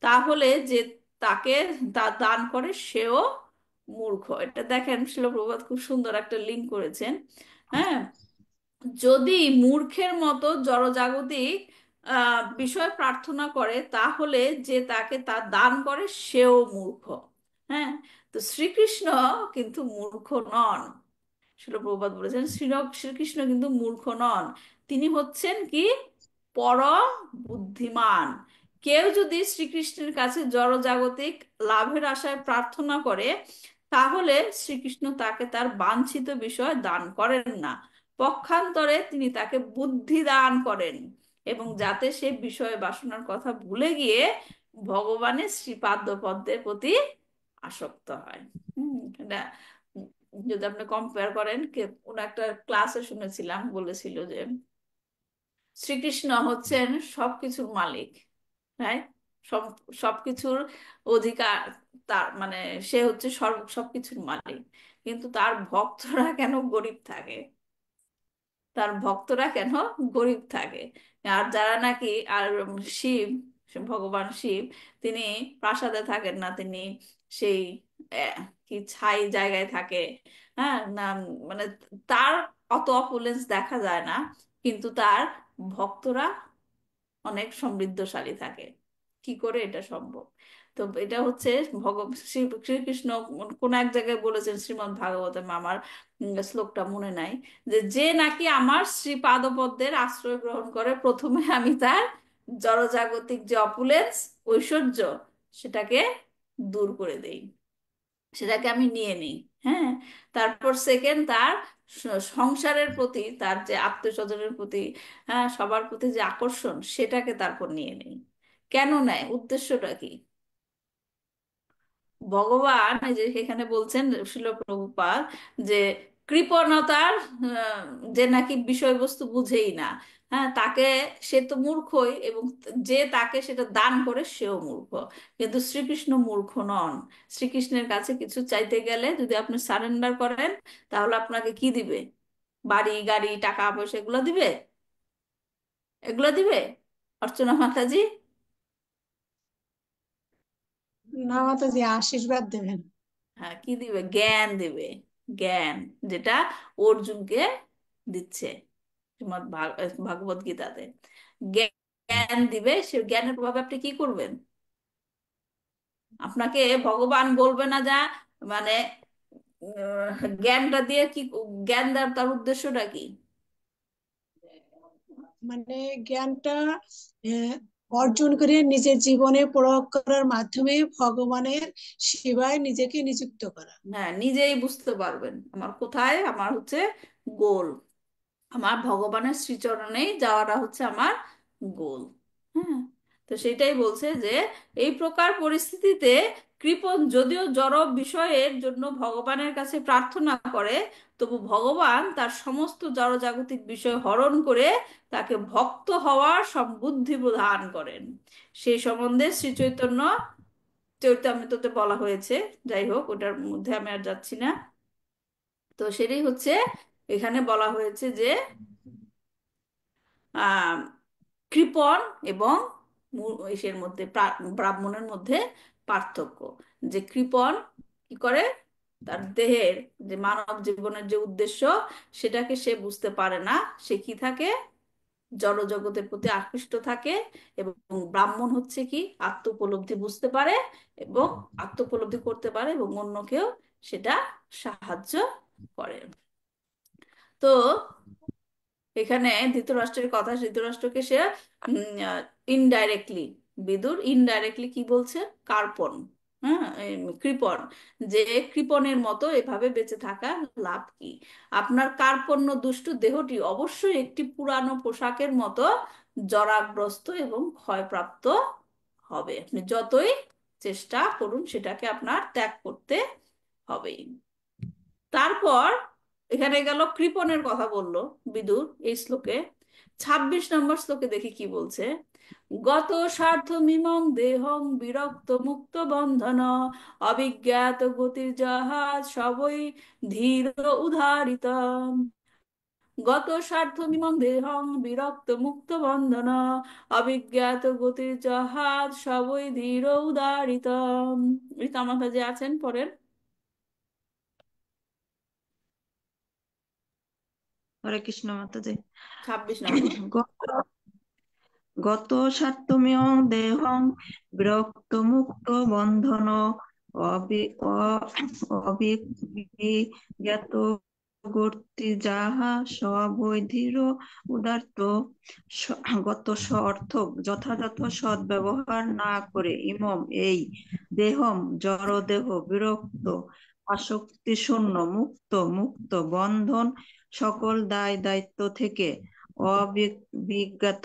তাহলে যে তাকে তা দান করে সেও মূর্খ। এটা দেখেন শিলপ্রপাত খুব সুন্দর একটা লিঙ্ক করেছেন। হ্যাঁ, যদি মূর্খের মতো জড়জাগতিক বিষয় প্রার্থনা করে তাহলে যে তাকে তা দান করে সেও মূর্খ। হ্যাঁ, তো শ্রীকৃষ্ণ কিন্তু মূর্খ নন। শিলপ্রপাত বলেছেন শ্রীকৃষ্ণ কিন্তু মূর্খ নন, তিনি হচ্ছেন কি পরম বুদ্ধিমান। কেউ যদি শ্রীকৃষ্ণের কাছে জড়জাগতিক লাভের আশায় প্রার্থনা করে তাহলে শ্রীকৃষ্ণ তাকে তার বাঞ্ছিত বিষয় দান করেন না, পক্ষান্তরে তিনি তাকে বুদ্ধি দান করেন এবং যাতে সে বিষয় বাসনার কথা ভুলে গিয়ে ভগবানের শ্রীপাদ পদ্মের প্রতি আসক্ত হয়। এটা যদি আপনি কম্পেয়ার করেন, কোন একটা ক্লাসে শুনেছিলাম বলেছিল যে শ্রীকৃষ্ণ হচ্ছেন সবকিছুর মালিক, রাইট? সব সবকিছুর অধিকার তার, মানে সে হচ্ছে সবকিছুর মালিক, কিন্তু তার ভক্তরা কেন গরিব থাকে, তার ভক্তরা কেন গরিব থাকে। আর যারা নাকি, আর শিব, ভগবান শিব, তিনি প্রাসাদে থাকেন না, তিনি সেই কি ছাই জায়গায় থাকে। হ্যাঁ, না, মানে তার অত অপুলেন্স দেখা যায় না, কিন্তু তার ভক্তরা অনেক সমৃদ্ধশালী থাকে। কি করে এটা সম্ভব? তো এটা হচ্ছে শ্রীকৃষ্ণ কোন এক জায়গায় বলেছেন শ্রীমদ্ ভাগবতম, আমার শ্লোকটা মনে নাই, যে যে নাকি আমার শ্রী পাদপদ্মের আশ্রয় গ্রহণ করে প্রথমে আমি তার জড়জাগতিক যে অপুলেন্স, ঐশ্বর্য, সেটাকে দূর করে দেই, সেটাকে আমি নিয়ে নিই। হ্যাঁ, তারপর সেকেন্ড তার সংসারের প্রতি, তার যে আত্মীয় স্বজনের প্রতি, হ্যাঁ, সবার প্রতি যে আকর্ষণ সেটাকে তারপর নিয়ে নেই। কেন নেয়? উদ্দেশ্যটা কি? ভগবান এই যে এখানে বলছেন শিল প্রভুপাদ যে কৃপণতার যে নাকি বিষয়বস্তু বুঝেই না, হ্যাঁ, তাকে, সে তো মূর্খই, এবং যে তাকে সেটা দান করে সেও মূর্খ। কিন্তু শ্রীকৃষ্ণ মূর্খ নন। শ্রীকৃষ্ণের কাছে কিছু চাইতে গেলে যদি আপনি সারেন্ডার করেন, তাহলে আপনাকে কি দিবে? বাড়ি গাড়ি টাকা পয়সা এগুলো দিবে? এগুলো দিবে অর্চনা মাতাজি? না মাতাজি, আশীর্বাদ দেবেন। হ্যাঁ, কি দিবে? জ্ঞান দিবে। জ্ঞান, যেটা অর্জুনকে দিচ্ছে শ্রীমদ্ ভাগবত গীতাতে। জ্ঞান দিবে, সে জ্ঞানের প্রভাবে আপনি কি করবেন? আপনাকে ভগবান বলবে না যা, মানে জ্ঞানটা দিয়ে কি, জ্ঞান দেওয়ার তার উদ্দেশ্যটা কি? মানে জ্ঞানটা আহ, অর্জন করে নিজের জীবনে প্রয়োগ করার মাধ্যমে ভগবানের সেবায় নিজেকে নিযুক্ত করা। হ্যাঁ, নিজেই বুঝতে পারবেন আমার কোথায়, আমার হচ্ছে গোল, আমার ভগবানের শ্রীচরণেই যাওয়াটা হচ্ছে আমার গোল। হ্যাঁ, তো সেটাই বলছে যে এই প্রকার পরিস্থিতিতে কৃপণ যদিও জড় বিষয়ের জন্য ভগবানের কাছে প্রার্থনা করে, তবু ভগবান তার সমস্ত জড়জাগতিক বিষয় হরণ করে তাকে ভক্ত হওয়ার সম্বুদ্ধি প্রদান করেন। সেই সম্বন্ধে শ্রী চৈতন্য চৈতামৃততে বলা হয়েছে। যাই হোক, ওটার মধ্যে আমি আর যাচ্ছি না। তো সেটাই হচ্ছে এখানে বলা হয়েছে যে আহ কৃপণ এবং ইসের মধ্যে ব্রাহ্মণের মধ্যে পার্থক্য। যে কৃপণ কি করে, তার দেহের যে মানব জীবনের যে উদ্দেশ্য সেটাকে সে বুঝতে পারে না, সে কি থাকে, জড় জগতের প্রতি আকৃষ্ট থাকে। এবং ব্রাহ্মণ হচ্ছে কি, আত্ম উপলব্ধি বুঝতে পারে এবং আত্ম উপলব্ধি করতে পারে এবং অন্যকেও সেটা সাহায্য করে। তো এখানে ধৃতরাষ্ট্রের কথা, ধৃতরাষ্ট্রকে সে ইনডাইরেক্টলি, বিদুর ইনডাইরেক্টলি কি বলছে, কার্পণ, হ্যাঁ, কৃপণ, যে কৃপণের মতো এভাবে বেঁচে থাকা লাভ কি? আপনার কার্পণ্য দুষ্ট দেহটি অবশ্যই একটি পুরানো পোশাকের মতো জরাগ্রস্ত এবং ক্ষয়প্রাপ্ত হবে। আপনি যতই চেষ্টা করুন সেটাকে আপনার ত্যাগ করতে হবেই। তারপর এখানে গেল কৃপণের কথা বললো বিদুর এই শ্লোকে। 26 নম্বর শ্লোকে দেখি কি বলছে। গত স্বার্থমিমং দেহং বিরক্ত মুক্ত বন্ধন অবিজ্ঞাত গতির জাহাজ সবই ধীর উধারিত। গত স্বার্থমিমং দেহং বিরক্ত মুক্ত বন্ধন অবিজ্ঞাত গতির জাহাজ সবই ধীর উদারিত। রীতা মাতা যে আছেন পরের হরে কৃষ্ণ মাতাজি। 26 নম্বর। গত স্বার্থমেয় দেহং বিরক্ত মুক্ত বন্ধন অবিজ্ঞাত গতি যাহা সবৈধীর উদার্ত। গত অর্থ যথাযথ সদ্ব্যবহার না করে ইমম এই দেহম জড়দেহ বিরক্ত আসক্তি শূন্য মুক্ত মুক্ত বন্ধন সকল দায় দায়িত্ব থেকে অবিজ্ঞাত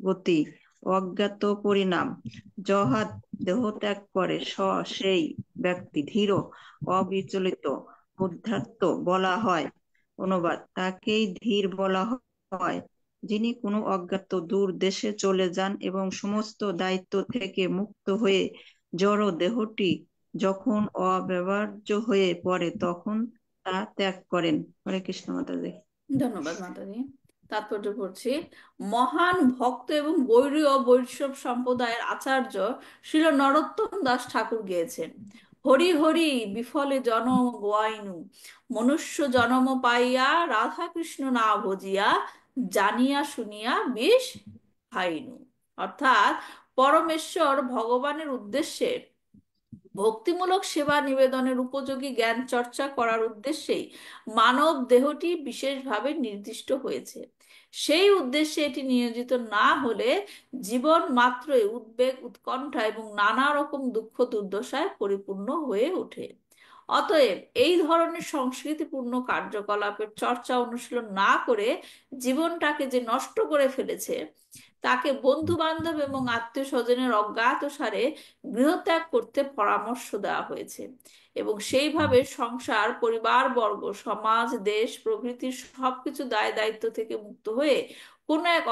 গতি অজ্ঞাত পরিণাম জহাদ দেহ ত্যাগ করে সেই ব্যক্তি ধীর অবিচলিত উদ্ধত বলা হয়। অনুবাদ: তাকেই ধীর বলা হয় যিনি কোনো অজ্ঞাত দূর দেশে চলে যান এবং সমস্ত দায়িত্ব থেকে মুক্ত হয়ে জড় দেহটি যখন অব্যবহার্য হয়ে পড়ে তখন তা ত্যাগ করেন। হরে কৃষ্ণ মাতাজি। ধন্যবাদ মাতাজি। তাৎপর্য পড়ছি। মহান ভক্ত এবং গৌড়ীয় বৈষ্ণব সম্প্রদায়ের আচার্য শ্রীল নরোত্তম দাস ঠাকুর গেয়েছেন, হরি হরি বিফলে জনম গোয়াইনু মনুষ্য জনম পাইয়া রাধা কৃষ্ণ না ভজিয়া জানিয়া শুনিয়া বিষ খাইনু। অর্থাৎ পরমেশ্বর ভগবানের উদ্দেশ্যে ভক্তিমূলক সেবা নিবেদনের উপযোগী জ্ঞান চর্চা করার উদ্দেশ্যেই মানব দেহটি বিশেষভাবে নির্দিষ্ট হয়েছে। সেই উদ্দেশ্যে এটি নিয়োজিত না হলে জীবন মাত্রই উদ্বেগ উৎকণ্ঠা এবং নানা রকম দুঃখ দুর্দশায় পরিপূর্ণ হয়ে ওঠে। অতএব এই ধরনের সংস্কৃতিপূর্ণ কার্যকলাপের চর্চা অনুশীলন না করে জীবনটাকে যে নষ্ট করে ফেলেছে, তাকে বন্ধু বান্ধব এবং আত্মীয় স্বজনের অজ্ঞাতসারে গৃহত্যাগ করতে পরামর্শ দেওয়া হয়েছে, এবং সেইভাবে সংসার, পরিবারবর্গ, সমাজ, দেশ প্রভৃতির সবকিছু দায় দায়িত্ব থেকে মুক্ত হয়ে কোনো এক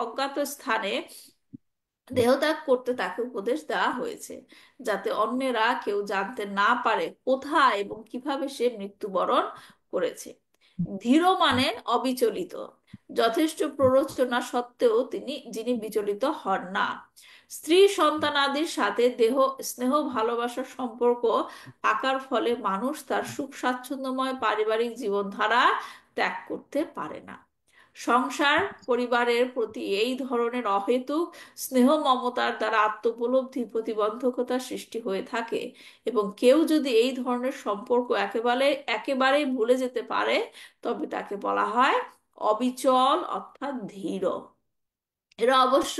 অজ্ঞাত স্থানে দেহত্যাগ করতে তাকে উপদেশ দেওয়া হয়েছে, যাতে অন্যেরা কেউ জানতে না পারে কোথায় এবং কিভাবে সে মৃত্যুবরণ করেছে। ধীর মানে অবিচলিত, যথেষ্ট প্ররোচনা সত্ত্বেও যিনি বিচলিত হন না। স্ত্রী সন্তানাদির সাথে স্নেহ ভালোবাসার সম্পর্ক থাকার ফলে মানুষ তার সুখ স্বাচ্ছন্দ্যময় পারিবারিক জীবনধারা ত্যাগ করতে পারে না। সংসার পরিবারের প্রতি এই ধরনের অহেতুক স্নেহ মমতার দ্বারা আত্মোপলব্ধি প্রতিবন্ধকতা সৃষ্টি হয়ে থাকে, এবং কেউ যদি এই ধরনের সম্পর্ক একেবারেই ভুলে যেতে পারে, তবে তাকে বলা হয় অবিচল অর্থাৎ ধীর। এরা অবশ্য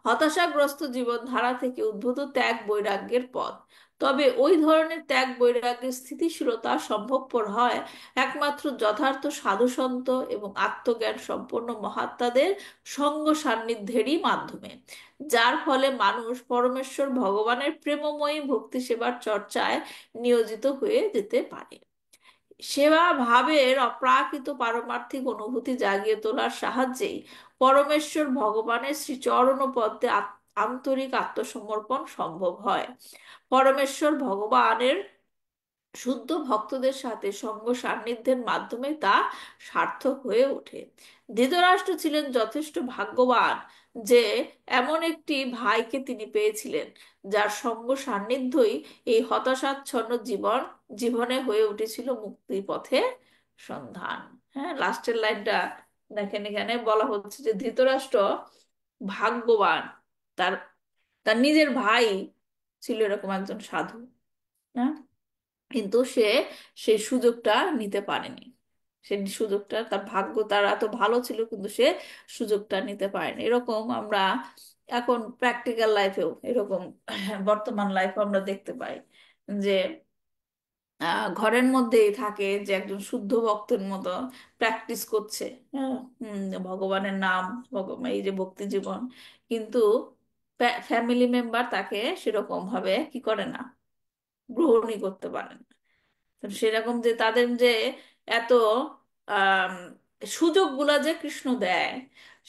হতাশাগ্রস্ত জীবনধারা থেকে উদ্ভূত ত্যাগ বৈরাগ্যের পথ। তবে ওই ধরনের ত্যাগ বৈরাগ্যের স্থিতিশীলতা সম্ভবপর হয় একমাত্র যথার্থ সাধুসন্ত এবং আত্মজ্ঞান সম্পন্ন মহাত্মাদের সঙ্গ সান্নিধ্যেরই মাধ্যমে, যার ফলে মানুষ পরমেশ্বর ভগবানের প্রেমময়ী ভক্তি সেবার চর্চায় নিয়োজিত হয়ে যেতে পারে। সেবা ভাবের অপ্রাকৃত পারমার্থিক অনুভূতি জাগিয়ে তোলার সাহায্যেই পরমেশ্বর ভগবানের শ্রীচরণ পদ্মে আন্তরিক আত্মসমর্পণ সম্ভব হয়। পরমেশ্বর ভগবানের শুদ্ধ ভক্তদের সাথে সঙ্গ সান্নিধ্যের মাধ্যমে তা সার্থক হয়ে ওঠে। ধৃতরাষ্ট্র ছিলেন যথেষ্ট ভাগ্যবান যে এমন একটি ভাইকে তিনি পেয়েছিলেন, যার সঙ্গ সান্নিধ্যই এই হতাশাচ্ছন্ন জীবনে হয়ে উঠেছিল মুক্তির পথে সন্ধান। হ্যাঁ, লাস্টের লাইনটা দেখেন, এখানে বলা হচ্ছে যে ধৃতরাষ্ট্র ভাগ্যবান, তার তার নিজের ভাই ছিল এরকম একজন সাধু। হ্যাঁ, কিন্তু সে সেই সুযোগটা নিতে পারেনি। সে সুযোগটা, তার ভাগ্য তার এত ভালো ছিল কিন্তু সে সুযোগটা নিতে পারেনি। এরকম আমরা এখন প্র্যাকটিক্যাল লাইফেও এরকম বর্তমান লাইফে আমরা দেখতে পাই যে ঘরের মধ্যেই থাকে যে একজন শুদ্ধ ভক্তের মতো প্র্যাকটিস করছে, হ্যাঁ, ভগবানের নাম, এই যে ভক্তি জীবন, কিন্তু ফ্যামিলি মেম্বার তাকে সেরকম ভাবে কি করে না, গ্রহণই করতে পারে না। তো সেরকম যে তাদের যে এত আম, সুযোগগুলা যে কৃষ্ণ দেয়,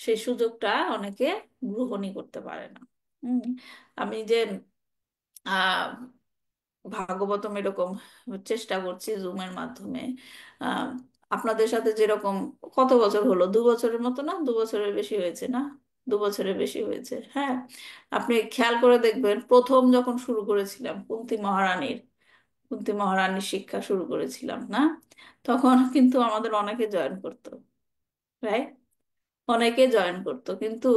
সেই সুযোগটা অনেকে গ্রহণই করতে পারে না। হম আমি যে আহ ভাগবতম এরকম চেষ্টা করছি জুমের মাধ্যমে, আহ আপনাদের সাথে যেরকম, কত বছর হলো, 2 বছরের মতো, না 2 বছরের বেশি হয়েছে, না 2 বছরের বেশি হয়েছে। হ্যাঁ, আপনি খেয়াল করে দেখবেন প্রথম যখন শুরু করেছিলাম কুন্তী মহারানীর শিক্ষা শুরু করেছিলাম না, তখন কিন্তু আমাদের অনেকে জয়েন করতো, রাইট? অনেকে জয়েন করতো, কিন্তু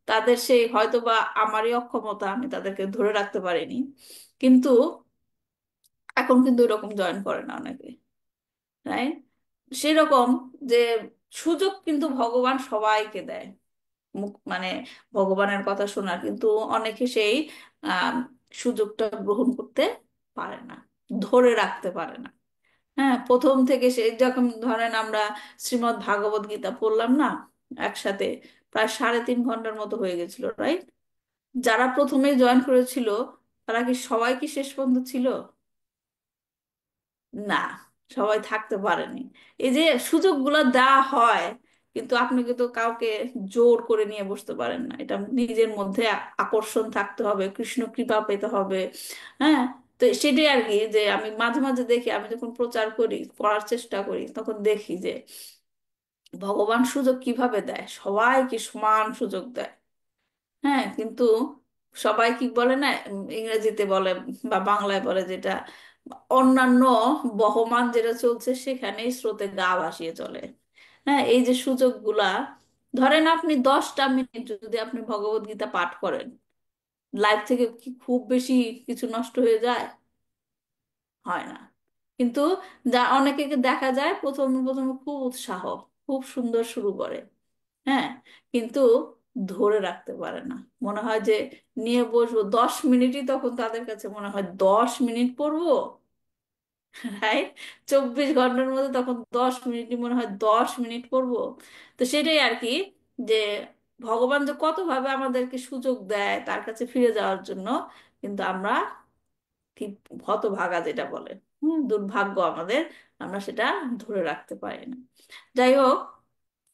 তাদের সেই হয়তো বা আমারই অক্ষমতা, আমি তাদেরকে ধরে রাখতে পারিনি, কিন্তু এখন কিন্তু এরকম জয়েন করে না অনেকে, রাইট? সেরকম যে সুযোগ কিন্তু ভগবান সবাইকে দেয়, মানে ভগবানের কথা শোনার, কিন্তু অনেকে সেই আহ সুযোগটা গ্রহণ করতে পারে না, ধরে রাখতে পারে না। হ্যাঁ, প্রথম থেকে সে যখন ধরেন আমরা শ্রীমদ্ ভাগবত গীতা পড়লাম না একসাথে, প্রায় 3.5 ঘন্টার মতো হয়ে গেছিল, রাইট? যারা প্রথমে জয়েন করেছিল তারা কি সবাই কি শেষ পর্যন্ত ছিল? না, সবাই থাকতে পারেনি। এই যে সুযোগগুলো দেওয়া হয়, কিন্তু আপনি কিন্তু কাউকে জোর করে নিয়ে বসতে পারেন না, এটা নিজের মধ্যে আকর্ষণ থাকতে হবে, কৃষ্ণ কৃপা পেতে হবে। হ্যাঁ, তো সেটাই আর কি, যে আমি মাঝে মাঝে দেখি, আমি যখন প্রচার করি, করার চেষ্টা করি, তখন দেখি যে ভগবান সুযোগ কিভাবে দেয়, সবাইকে সমান সুযোগ দেয়। হ্যাঁ, কিন্তু সবাই কি বলে না, ইংরেজিতে বলে বা বাংলায় বলে যেটা, অন্যান্য বহমান যেটা চলছে সেখানেই স্রোতে গা ভাসিয়ে চলে। হ্যাঁ, এই যে সুযোগগুলা, ধরেন আপনি 10টা মিনিট যদি আপনি ভগবত গীতা পাঠ করেন, লাইফ থেকে কি খুব বেশি কিছু নষ্ট হয়ে যায়? হয় না। কিন্তু অনেকে দেখা যায় প্রথমে প্রথমে খুব উৎসাহ, খুব সুন্দর শুরু করে, হ্যাঁ, কিন্তু ধরে রাখতে পারে না। মনে হয় যে নিয়ে বসবো 10 মিনিটই, তখন তাদের কাছে মনে হয় 10 মিনিট পড়বো, রাইট? 24 ঘন্টার মধ্যে তখন 10 মিনিটই মনে হয় 10 মিনিট পড়বো। তো সেটাই আর কি, যে ভগবান যে কতভাবে আমাদেরকে সুযোগ দেয় তার কাছে ফিরে যাওয়ার জন্য, কিন্তু আমরা ঠিক হতভাগা যেটা বলে, দুর্ভাগ্য আমাদের, আমরা সেটা ধরে রাখতে পারি না। যাই হোক,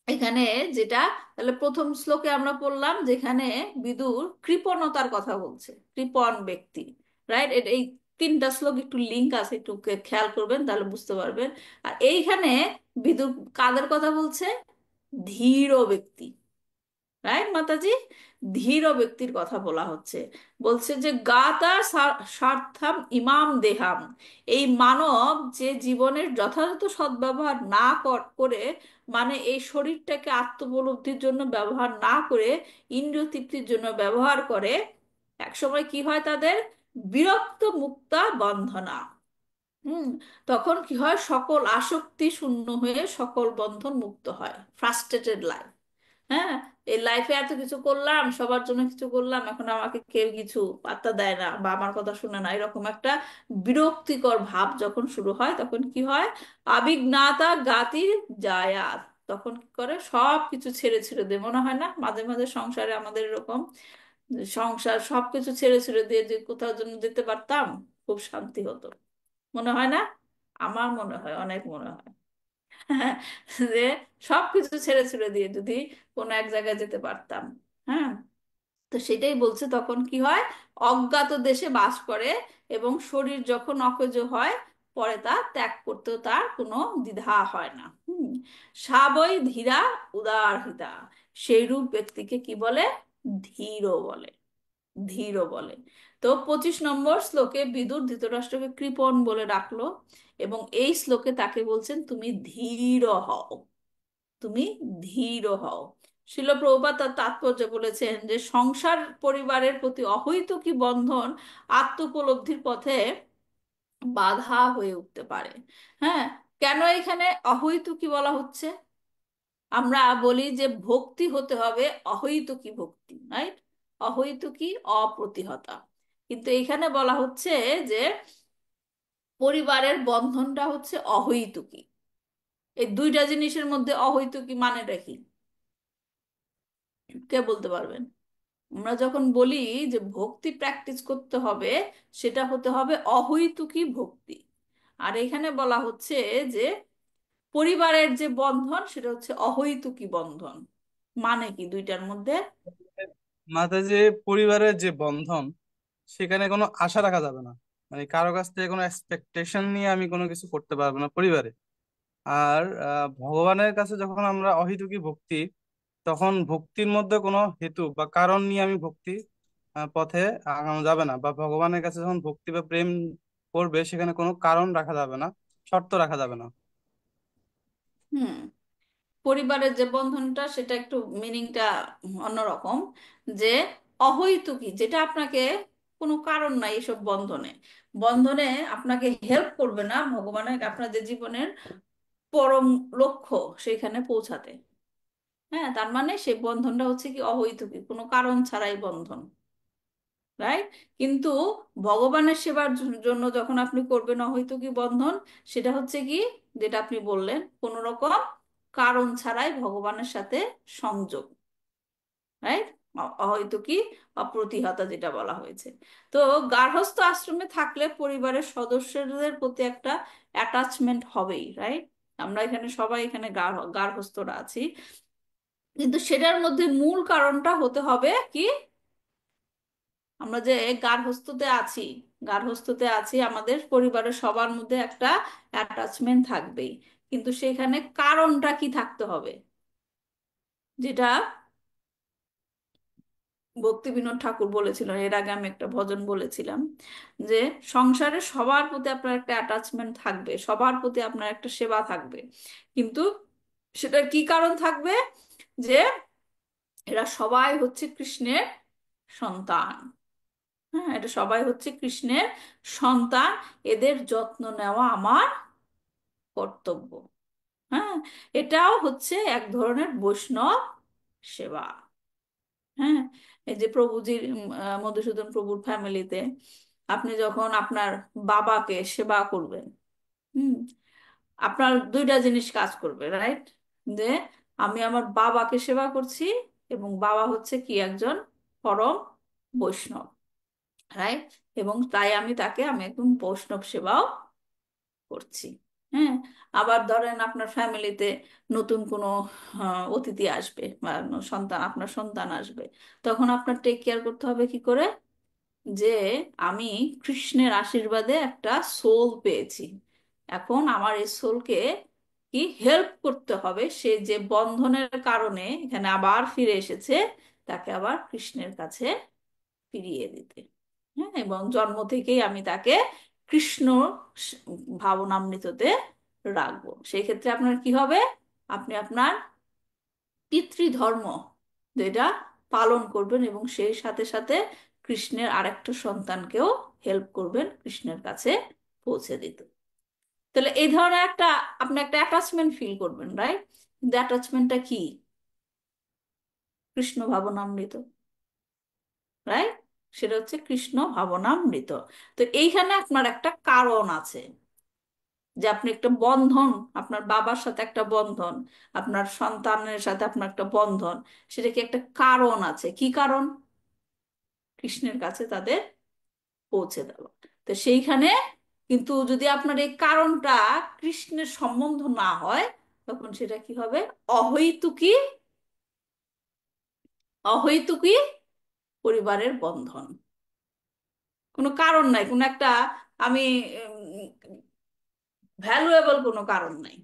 এখানে যেটা, তাহলে প্রথম শ্লোকে আমরা পড়লাম যেখানে বিদুর কৃপণতার কথা বলছে, কৃপণ ব্যক্তি। রাইট? এই 3টা শ্লোক একটু লিঙ্ক আছে, একটু খেয়াল করবেন তাহলে বুঝতে পারবেন। আর এইখানে বিদুর কাদের কথা বলছে? ধীর ব্যক্তি। রাইট মাতাজি? ধীর ব্যক্তির কথা বলা হচ্ছে। বলছে যে গাতা স্বার্থাম ইমাম দেহাম, এই মানব যে জীবনের যথাযথ সদ্ব্যবহার না করে, মানে এই শরীরটাকে আত্মোপলব্ধির জন্য ব্যবহার না করে ইন্দ্রিয় তৃপ্তির জন্য ব্যবহার করে, একসময় কি হয় তাদের? বিরক্ত মুক্তা বন্ধনা। হুম। তখন কি হয়? সকল আসক্তি শূন্য হয়ে সকল বন্ধন মুক্ত হয়, ফ্রাস্ট্রেটেড লাইফ। হ্যাঁ, এই লাইফে এত কিছু করলাম, সবার জন্য কিছু করলাম, এখন আমাকে কেউ কিছু পাত্তা দেয় না বা আমার কথা শুনে না, এরকম একটা বিরক্তিকর ভাব যখন শুরু হয়, তখন কি হয়? আবিঘ্নাতা গাতির জায়াত। তখন কি করে? সব কিছু ছেড়ে ছেড়ে দিয়ে, মনে হয় না মাঝে মাঝে সংসারে আমাদের এরকম, যে সংসার সবকিছু ছেড়ে ছেড়ে দিয়ে যে কোথাও জন্য যেতে পারতাম, খুব শান্তি হতো। মনে হয় না? আমার মনে হয়, অনেক মনে হয়। যে সবকিছু ছেড়ে ছেড়ে দিয়ে যদি কোনো এক জায়গায় যেতে পারতাম। হ্যাঁ। তো সেটাই বলছে, তখন কি হয়? অজ্ঞাত দেশে বাস করে এবং শরীর যখন অকেজো হয়, পরে তা ত্যাগ করতেও তার কোনো দ্বিধা হয় না। সাবই ধীরা উদারহিতা, সেই রূপ ব্যক্তিকে কি বলে? ধীর বলে। ধীর বলে। তো 25 নম্বর শ্লোকে বিদুর ধৃতরাষ্ট্রকে কৃপণ বলে ডাকলো, এবং এই শ্লোকে তাকে বলছেন তুমি ধীর হও, তুমি ধীর হও। শিল প্রভুপাদ তার তাৎপর্য বলেছেন যে সংসার পরিবারের প্রতি অহৈতুকী বন্ধন আত্মোপলব্ধির পথে বাধা হয়ে উঠতে পারে। হ্যাঁ। কেন এখানে অহৈতুকী বলা হচ্ছে? আমরা বলি যে ভক্তি হতে হবে অহৈতুকী ভক্তি, রাইট? অহৈতুকী, অপ্রতিহতা। কিন্তু এখানে বলা হচ্ছে যে পরিবারের বন্ধনটা হচ্ছে অহৈতুকী। এই দুইটা জিনিসের মধ্যে অহৈতুকী মানেটা কি? কে বলতে পারবেন? আমরা যখন বলি যে ভক্তি প্র্যাকটিস করতে হবে, সেটা হতে হবে অহৈতুকী ভক্তি। আর এখানে বলা হচ্ছে যে পরিবারের যে বন্ধন সেটা হচ্ছে অহৈতুকী বন্ধন। মানে কি দুইটার মধ্যে? মাঝে পরিবারের যে বন্ধন, সেখানে কোনো আশা রাখা যাবে না। মানে কারো কাছ থেকে কোনো এক্সপেকটেশন নিয়ে আমি কোনো কিছু করতে পারবো না পরিবারে। আর ভগবানের কাছে যখন আমরা অহেতুকী ভক্তি, তখন ভক্তির মধ্যে কোনো হেতু বা কারণ নিয়ে আমি ভক্তি পথে আগানো যাবে না। বা ভগবানের কাছে যখন ভক্তি বা প্রেম করবে, সেখানে কোনো কারণ রাখা যাবে না, শর্ত রাখা যাবে না। হুম। পরিবারের যে বন্ধনটা সেটা একটু মিনিংটা অন্যরকম। যে অহৈতুকী, যেটা আপনাকে কোনো কারণ নাই এসব বন্ধনে, বন্ধনে আপনাকে হেল্প করবে না ভগবানের আপনাদের জীবনের পরম লক্ষ্য সেখানে পৌঁছাতে। হ্যাঁ, তার মানে সেই বন্ধনটা হচ্ছে কি অহৈতুকী, কোনো কারণ ছাড়াই বন্ধন। রাইট? কিন্তু ভগবানের সেবার জন্য যখন আপনি করবেন অহৈতুকী বন্ধন, সেটা হচ্ছে কি, যেটা আপনি বললেন, কোন রকম কারণ ছাড়াই ভগবানের সাথে সংযোগ। রাইট? অহৈতুকী, অপ্রতিহতা যেটা বলা হয়েছে। তো গার্হস্থ্য আশ্রমে থাকলে পরিবারের সদস্যদের প্রতি একটা অ্যাটাচমেন্ট হবেই, রাইট? আমরা এখানে সবাই এখানে গার্হস্থ্যরা আছি, কিন্তু সেটার মধ্যে মূল কারণটা হতে হবে কি? আমরা যে গার্হস্থ্যতে আছি, গার্হস্থ্যতে আছি, আমাদের পরিবারের সবার মধ্যে একটা অ্যাটাচমেন্ট থাকবেই, কিন্তু সেখানে কারণটা কি থাকতে হবে? যেটা ভক্তিবিনোদ ঠাকুর বলেছিলেন, এর আগে আমি একটা ভজন বলেছিলাম, যে সংসারে সবার প্রতি আপনার একটা অ্যাটাচমেন্ট থাকবে, সবার প্রতি আপনার একটা সেবা থাকবে, কিন্তু সেটার কি কারণ থাকবে? যে এরা সবাই হচ্ছে কৃষ্ণের সন্তান। হ্যাঁ, এটা সবাই হচ্ছে কৃষ্ণের সন্তান, এদের যত্ন নেওয়া আমার কর্তব্য। হ্যাঁ, এটাও হচ্ছে এক ধরনের বৈষ্ণব সেবা। হ্যাঁ, এই যে প্রভুজির মধুসূদন প্রভুর ফ্যামিলিতে আপনি যখন আপনার বাবাকে সেবা করবেন, হুম। আপনার দুইটা জিনিস কাজ করবে, রাইট? যে আমি আমার বাবাকে সেবা করছি, এবং বাবা হচ্ছে কি একজন পরম বৈষ্ণব, রাইট? এবং তাই আমি একদম বৈষ্ণব সেবাও করছি। হ্যাঁ। আবার ধরেন আপনার ফ্যামিলিতে নতুন কোনো অতিথি আসবে, বা আপনার সন্তান আসবে, তখন আপনার টেক কেয়ার করতে হবে কি করে? যে আমি কৃষ্ণের আশীর্বাদে একটা সোল পেয়েছি, এখন আমার এই সোলকে কি হেল্প করতে হবে, সে যে বন্ধনের কারণে এখানে আবার ফিরে এসেছে, তাকে আবার কৃষ্ণের কাছে ফিরিয়ে দিতে। হ্যাঁ, এবং জন্ম থেকেই আমি তাকে কৃষ্ণ স- ভাবনামৃততে রাখবো। সেই ক্ষেত্রে আপনার কি হবে? আপনি আপনার পিতৃধর্ম যেটা পালন করবেন, এবং সেই সাথে সাথে কৃষ্ণের আরেকটা সন্তানকেও হেল্প করবেন কৃষ্ণের কাছে পৌঁছে দিতে। তাহলে এই ধরনের আপনি একটা অ্যাটাচমেন্ট ফিল করবেন, রাইট? কিন্তু অ্যাটাচমেন্টটা কি? কৃষ্ণ ভাবনামৃত, রাইট? সেটা হচ্ছে কৃষ্ণ ভাবনামৃত। তো এইখানে আপনার একটা কারণ আছে, যে আপনি একটা বন্ধন, আপনার বাবার সাথে একটা বন্ধন, আপনার সন্তানের সাথে আপনার একটা বন্ধন, সেটা কি একটা কারণ আছে? কি কারণ? কৃষ্ণের কাছে তাদের পৌঁছে দেওয়া। তো সেইখানে কিন্তু যদি আপনার এই কারণটা কৃষ্ণের সম্বন্ধ না হয়, তখন সেটা কি হবে? অহৈতুকী, অহৈতুকী পরিবারের বন্ধন। কোনো কারণ নাই, কোনো একটা আমি ভ্যালুয়েবল কোনো কারণ নাই,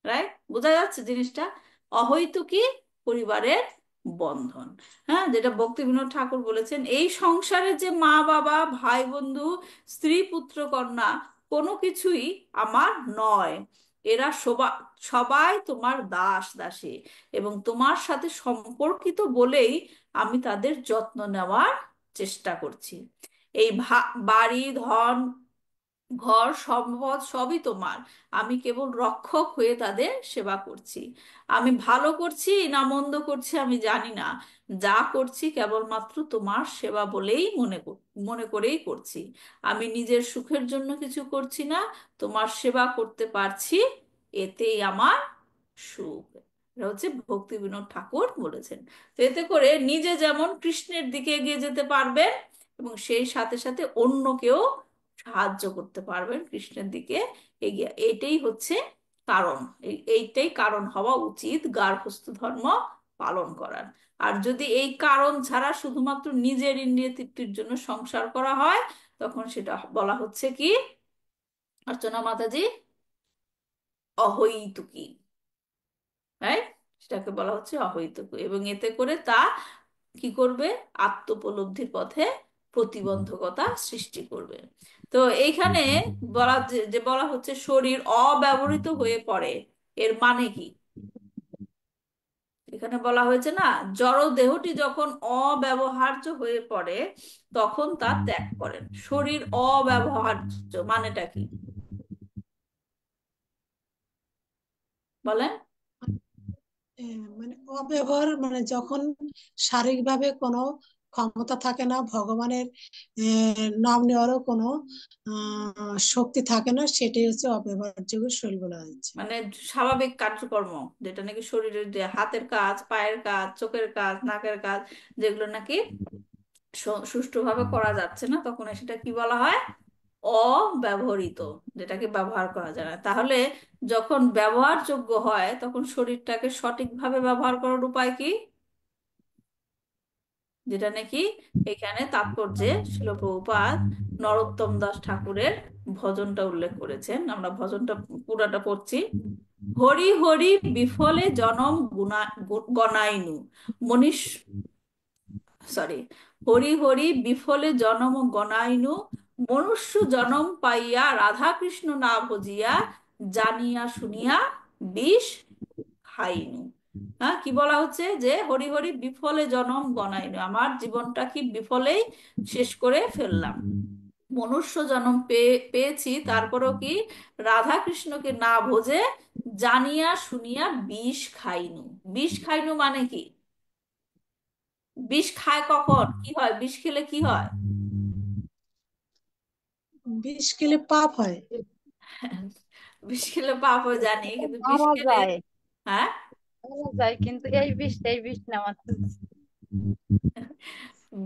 রাইট? বোঝা যাচ্ছে জিনিসটা? অহৈতুকী পরিবারের বন্ধন। হ্যাঁ, যেটা ভক্তিবিনোদ ঠাকুর বলেছেন, এই সংসারে যে মা বাবা ভাই বন্ধু স্ত্রী পুত্র কন্যা কোনো কিছুই আমার নয়, এরা সবাই তোমার দাস দাসী, এবং তোমার সাথে সম্পর্কিত বলেই আমি তাদের যত্ন নেওয়ার চেষ্টা করছি। এই বাড়ি ধন ঘর সম্পদ সবই তোমার, আমি কেবল রক্ষক হয়ে তাদের সেবা করছি। আমি ভালো করছি না মন্দ করছি আমি জানি না, যা করছি কেবলমাত্র তোমার সেবা বলেই মনে করেই করছি। আমি নিজের সুখের জন্য কিছু করছি না, তোমার সেবা করতে পারছি, এতেই আমার সুখ। এটা হচ্ছে ভক্তি বিনোদ ঠাকুর বলেছেন। তো এতে করে নিজে যেমন কৃষ্ণের দিকে এগিয়ে যেতে পারবেন, এবং সেই সাথে সাথে অন্যকেও সাহায্য করতে পারবেন কৃষ্ণের দিকে এগিয়ে। এইটাই হচ্ছে কারণ, এইটাই কারণ হওয়া উচিত গার্হস্থ্য ধর্ম পালন করার। আর যদি এই কারণ ছাড়া শুধুমাত্র নিজের ইন্দ্রিয় তৃপ্তির জন্য সংসার করা হয়, তখন সেটা বলা হচ্ছে কি, অর্চনা মাতাজি? অহৈতুকী, রাইট? সেটাকে বলা হচ্ছে অহৈতুকী, এবং এতে করে তা কি করবে? আত্মোপলব্ধির পথে প্রতিবন্ধকতা সৃষ্টি করবে। তো এইখানে যে বলা হচ্ছে শরীর অব্যবহৃত হয়ে পড়ে, এর মানে কি? এখানে বলা হয়েছে না, জড় দেহটি যখন অব্যবহার্য হয়ে পড়ে, তখন তা ত্যাগ করেন। শরীর অব্যবহার্য মানেটা কি বলেন? মানে অব্যবহার মানে যখন শারীরিকভাবে কোনো ক্ষমতা থাকে না, ভগবানের নাম নেওয়ারও কোনো শক্তি থাকে না, সেটাই হচ্ছে অব্যবহারযোগ্য শরীর বলা হয়েছে। মানে স্বাভাবিক কার্যকর্ম, যেটা নাকি শরীরের, যে হাতের কাজ, পায়ের কাজ, চোখের কাজ, নাকের কাজ, যেগুলো নাকি সুষ্ঠুভাবে করা যাচ্ছে না, তখন সেটা কি বলা হয়? অব্যবহৃত, যেটাকে ব্যবহার করা যায় না। তাহলে যখন ব্যবহারযোগ্য হয়, তখন শরীরটাকে সঠিকভাবে ব্যবহার করার উপায় কি? যেটা নাকি এখানে তাৎপর্যে শিল প্রভুপাদ নরোত্তম দাস ঠাকুরের ভজনটা উল্লেখ করেছেন। আমরা ভজনটা পুরাটা পড়ছি। হরি হরি বিফলে জনম গনাইনু মনীষ, সরি, হরি হরি বিফলে জনম গনাইনু, মনুষ্য জনম পাইয়া রাধা কৃষ্ণ না ভজিয়া, জানিয়া শুনিয়া বিষ খাইনু। হ্যাঁ, কি বলা হচ্ছে? যে হরি হরি বিফলে জনম গনাইনু, আমার জীবনটা কি বিফলেই শেষ করে ফেললাম। মনুষ্য জন্ম পেয়েছি, তারপরেও কি রাধা কৃষ্ণকে না ভোজে, জানিয়া শুনিয়া বিষ খাইনু। বিষ খাইনু মানে কি? বিষ খায় কখন? কি হয় বিষ খেলে? কি হয়? বিষ খেলে পাপ হয়। বিষ খেলে পাপ হয় জানি, কিন্তু বিষ মারা খেলে, যায়, হ্যাঁ, মারা যায়, কিন্তু এই বিষ নেওয়া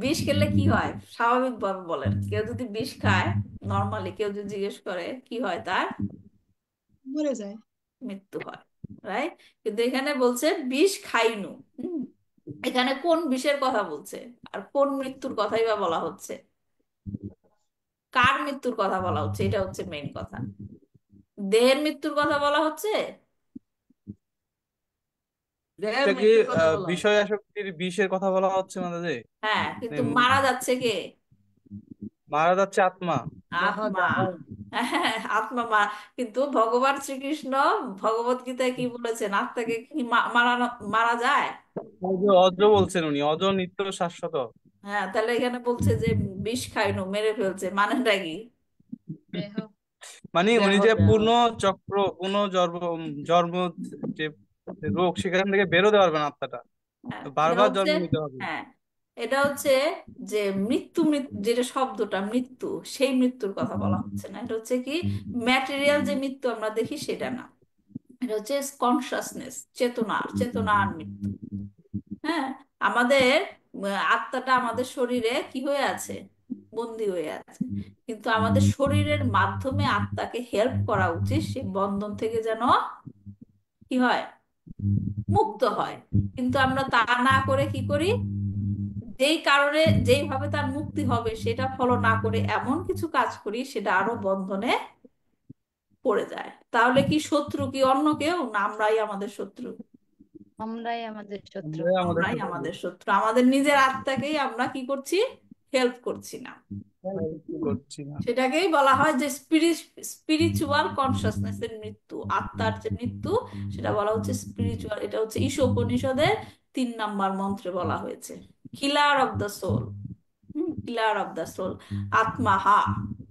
বিষ খেলে কি হয় স্বাভাবিক ভাবে বলেন? কেউ যদি বিষ খায়, নর্মালি কেউ যদি জিজ্ঞেস করে কি হয়, তার মরে যায়। মৃত্যু হয়, রাইট? কিন্তু এখানে বলছে বিষ খাইনু। হুম, এখানে কোন বিষের কথা বলছে আর কোন মৃত্যুর কথাই বা বলা হচ্ছে? কার মৃত্যুর কথা বলা হচ্ছে, এটা হচ্ছে মেইন কথা। দেহের মৃত্যুর কথা বলা হচ্ছে? এটা কি বিষয় আসক্তির বিষের কথা বলা হচ্ছে মাঝে? হ্যাঁ, কিন্তু মারা যাচ্ছে কে? মারা যাচ্ছে আত্মা। আত্মা। হ্যাঁ, আত্মা কিন্তু ভগবান শ্রীকৃষ্ণ ভগবত গীতায় কি বলেছেন? আত্মাকে কি মারানো, মারা যায়? অজ বলছেন উনি, অজ নিত্য শাশ্বত। হ্যাঁ, তাহলে এখানে বলছে যে বিষ খাইনু, মেরে ফেলছে, মানেটা কি? দেহ। মানে উনি যে পূর্ণ চক্র, পূর্ণ জন্ম, জন্ম যে রোগ, সেখান থেকে বেরোতে পারবেন আত্মাটা, হ্যাঁ, এটা বারবার হচ্ছে, জন্ম নিতে হবে। হ্যাঁ, এটা হচ্ছে যে মৃত্যু, যেটা শব্দটা মৃত্যু, সেই মৃত্যুর কথা বলা হচ্ছে না। এটা হচ্ছে কি, ম্যাটেরিয়াল যে মৃত্যু আমরা দেখি সেটা না। এটা হচ্ছে কনসাসনেস, চেতনার মৃত্যু। হ্যাঁ, আমাদের আত্মাটা আমাদের শরীরে কি হয়ে আছে? বন্দী হয়ে আছে। কিন্তু আমাদের শরীরের মাধ্যমে আত্মাকে হেল্প করা উচিত, সেই বন্ধন থেকে যেন কি হয়, মুক্ত হয়। কিন্তু আমরা তা না করে কি করি? যেই কারণে, যেইভাবে তার মুক্তি হবে সেটা ফলো না করে এমন কিছু কাজ করি, সেটা আরো বন্ধনে পড়ে যায়। তাহলে কি শত্রু কি অন্য কেউ না? আমরাই আমাদের শত্রু। আমরাই আমাদের শত্রু। আমরাই আমাদের আমরাই শত্রু। আমাদের শত্রু, আমাদের নিজের আত্মাকেই আমরা কি করছি? হেল্প করছি না। কি করছি না। সেটাকেই বলা হয় যে স্পিরিচুয়াল কনসাসনেস এর মৃত্যু, আত্মার যে মৃত্যু, সেটা বলা হচ্ছে স্পিরিচুয়াল। এটা হচ্ছে ঈশোপনিষদের 3 নম্বর মন্ত্রে বলা হয়েছে, killer of the soul. Killer of the soul, আত্মাহা।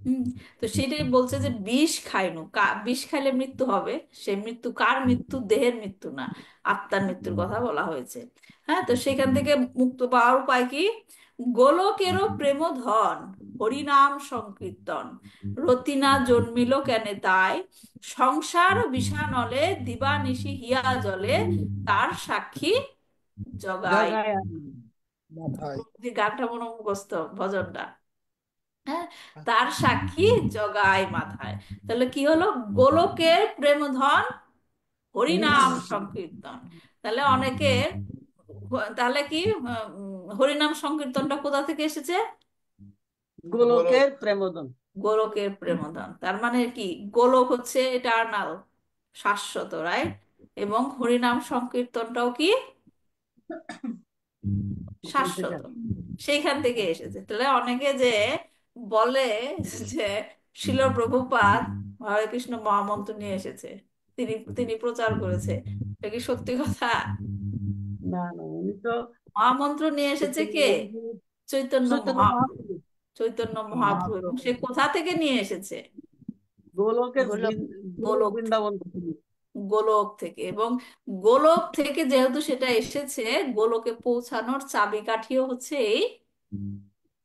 হুম, তো সেটাই বলছে যে বিষ খাইনু, বিষ খাইলে মৃত্যু হবে। সে মৃত্যু কার মৃত্যু? দেহের মৃত্যু না, আত্মার মৃত্যুর কথা বলা হয়েছে। হ্যাঁ, তো সেখান থেকে মুক্ত পাওয়ার উপায় কি? গোলকেরও প্রেম ধন, হরিনাম সংকীর্তন, রতিনা জন্মিল কেনে তাই, সংসার বিষানলে দিবানিশি হিয়া জলে, তার সাক্ষী জগাই। যে গানটা মনে মুখস্থ, ভজনটা, হ্যাঁ, তার সাক্ষী জগায় মাথায়। তাহলে কি হলো? গোলকের প্রেমধন, হরিনাম সংকীর্তন। তাহলে অনেকে, তাহলে কি, হরিনাম সংকীর্তনটা কোথা থেকে এসেছে? গোলকের প্রেমদন। গোলকের প্রেমধন, তার মানে কি, গোলক হচ্ছে এটার্নাল, শাশ্বত, রাইট? এবং হরিনাম সংকীর্তনটাও কি শাশ্বত, সেইখান থেকে এসেছে। তাহলে অনেকে যে বলে যে শিল প্রভুপাদ হরে কৃষ্ণ মহামন্ত্র নিয়ে এসেছে, তিনি তিনি প্রচার করেছে, এটা কি সত্যি কথা? না না, উনি তো মহামন্ত্র নিয়ে এসেছে কে? চৈতন্য চৈতন্য মহাপ্রভু। মহাপ্রভু। চৈতন্য মহাপ্রভু, এবং সে কোথা থেকে নিয়ে এসেছে? গোলকের গোলক। গোলক গোলক, বৃন্দাবন থেকে। গোলক থেকে। এবং গোলক থেকে যেহেতু সেটা এসেছে, গোলকে পৌঁছানোর চাবিকাঠিও হচ্ছে এই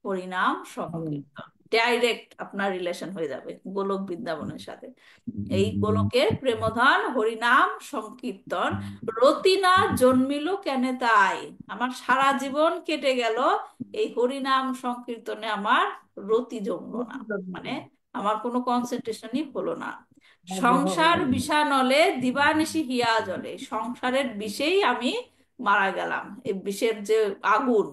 হরিনাম সংকীর্তন। ডাইরেক্ট আপনার রিলেশন হয়ে যাবে গোলক বৃন্দাবনের সাথে। এই গোলকের প্রেমধন হরিনাম সংকীর্তন, রতিনা জন্মিল কেনে তাই, আমার সারা জীবন কেটে গেল এই হরিনাম সংকীর্তনে, আমার রতি জমলো না, মানে আমার কোনো কনসেন্ট্রেশনই হলো না। সংসার বিষানলে দিবানিশি হিয়া জলে, সংসারের বিষেই আমি মারা গেলাম। এই বিষের যে আগুন,